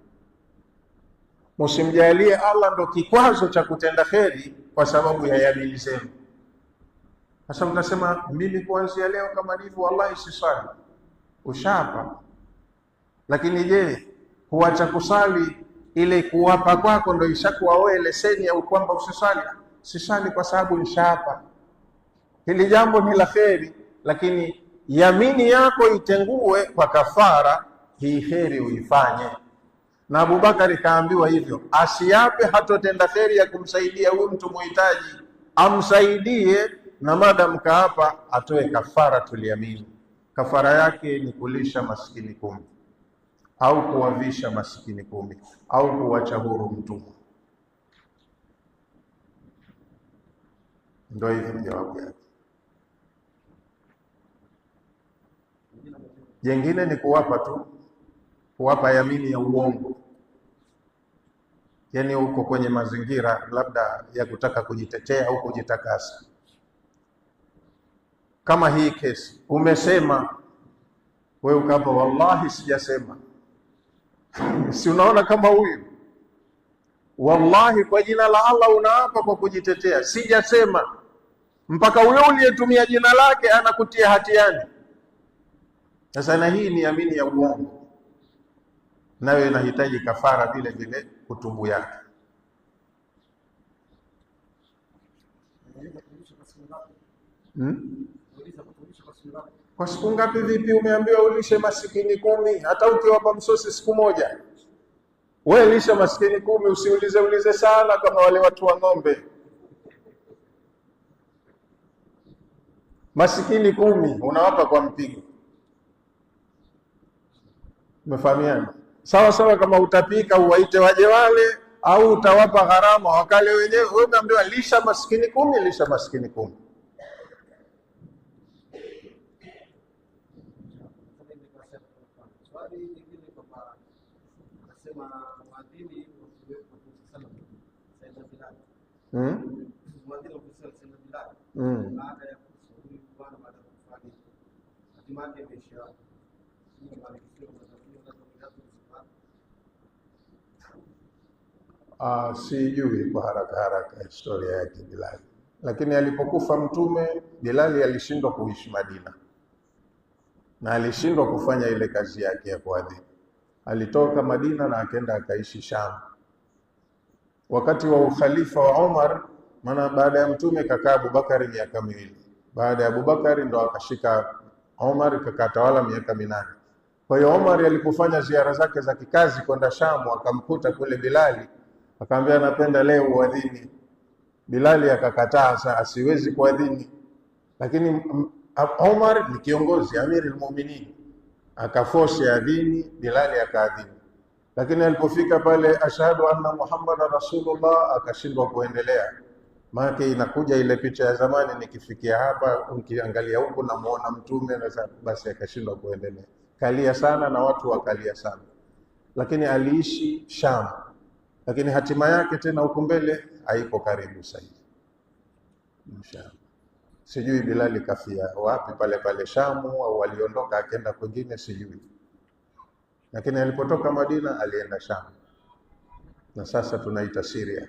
msimjalie Allah ndo kikwazo cha kutenda kheri kwa sababu ya yamini zenu. Sasa mtasema mimi kuanzia leo kama ndivyo wallahi sisali. Ushapa. Lakini je, huacha kusali ile kuwapa kwako ndo ishakuwa wewe leseni au kwamba usisali? Sisali kwa sababu nishapa. Hili jambo ni la kheri, lakini yamini yako itengue kwa kafara, hii kheri uifanye. Na Abubakari kaambiwa hivyo, asiape hatotenda kheri ya kumsaidia huyu mtu muhitaji, amsaidie, na madam kaapa atoe kafara tuliamini. Kafara yake ni kulisha maskini 10 au kuwavisha maskini 10 au kuwacha huru mtumwa. Ndio hivyo jawabu yake. Jengine ni kuwapa tu, kuwapa yamini ya uongo. Yani uko kwenye mazingira labda ya kutaka kujitetea au kujitakasa. Kama hii kesi, umesema wewe ukapa wallahi sijasema. Si unaona kama huyu? Wallahi kwa jina la Allah unaapa kwa kujitetea, sijasema. Mpaka huyo uliyetumia jina lake anakutia hatiani. Sasa na hii ni yamini ya uongo, nayo inahitaji kafara vile vile kutubu yake. Kwa siku ngapi? Vipi umeambiwa ulishe maskini 10? Hata ukiwapa msosi siku moja, wewe lisha maskini 10, usiulize sana kama wale watu wa ng'ombe. Maskini 10 unawapa kwa mpigo. Umefahamiana? Sawa sawa, kama utapika uwaite waje wale, au utawapa gharama wakale wenyewe. Wewe umeambiwa lisha maskini 10, lisha maskini 10. Sijui kwa haraka historia yake Bilali, lakini alipokufa Mtume, Bilali alishindwa kuishi Madina na alishindwa kufanya ile kazi yake ya kuadhini. Alitoka Madina na akaenda akaishi Sham. Wakati wa ukhalifa wa Umar, maana baada ya Mtume kakaa Abubakari miaka 2. Baada ya Abubakari ndo akashika Umar, kakatawala miaka 8. Kwa hiyo Umar alipofanya ziara zake za kikazi kwenda Sham, akamkuta kule Bilali, akamwambia napenda leo uadhini. Bilali akakataa, sasa siwezi kuadhini. Lakini Umar ni kiongozi, Amirul Mu'minin, akaforce adhini, Bilali akaadhini. Lakini alipofika pale ashhadu anna Muhammadan Rasulullah, akashindwa kuendelea. Maana inakuja ile picha ya zamani, nikifikia hapa ukiangalia huko na muona Mtume, na basi akashindwa kuendelea. Kalia sana na watu wakalia sana. Lakini aliishi Sham. Lakini hatima yake tena huko mbele haipo karibu sasa hivi. Inshallah. Sijui Bilali kafia wapi, pale Shamu au aliondoka akaenda kwingine, sijui. Lakini alipotoka Madina alienda Sham. Na sasa tunaita Syria.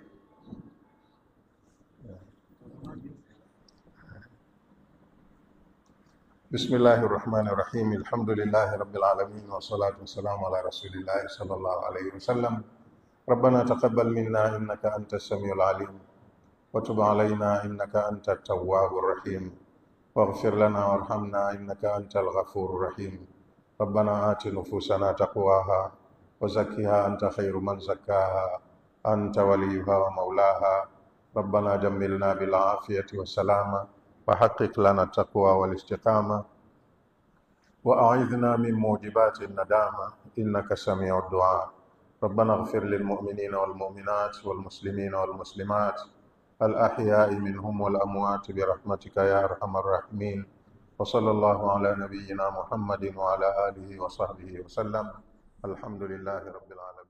Bismillahirrahmanirrahim. Alhamdulillahi rabbil alamin wassalatu wassalamu ala rasulillahi sallallahu alayhi wasallam. ربنا تقبل منا إنك أنت السميع العليم وتب علينا إنك أنت التواب الرحيم واغفر لنا وارحمنا إنك أنت الغفور الرحيم. ربنا آت نفوسنا تقواها وزكها أنت خير من زكاها أنت وليها ومولاها. ربنا جملنا بالعافية والسلامة وحقق لنا التقوى والاستقامة وأعذنا من موجبات الندامة إنك سميع الدعاء. ربنا اغفر للمؤمنين والمؤمنات والمسلمين والمسلمات الأحياء منهم والأموات برحمتك يا أرحم الراحمين. وصلى الله على نبينا محمد وعلى آله وصحبه وسلم. Alhamdulillahi rabbil alamin.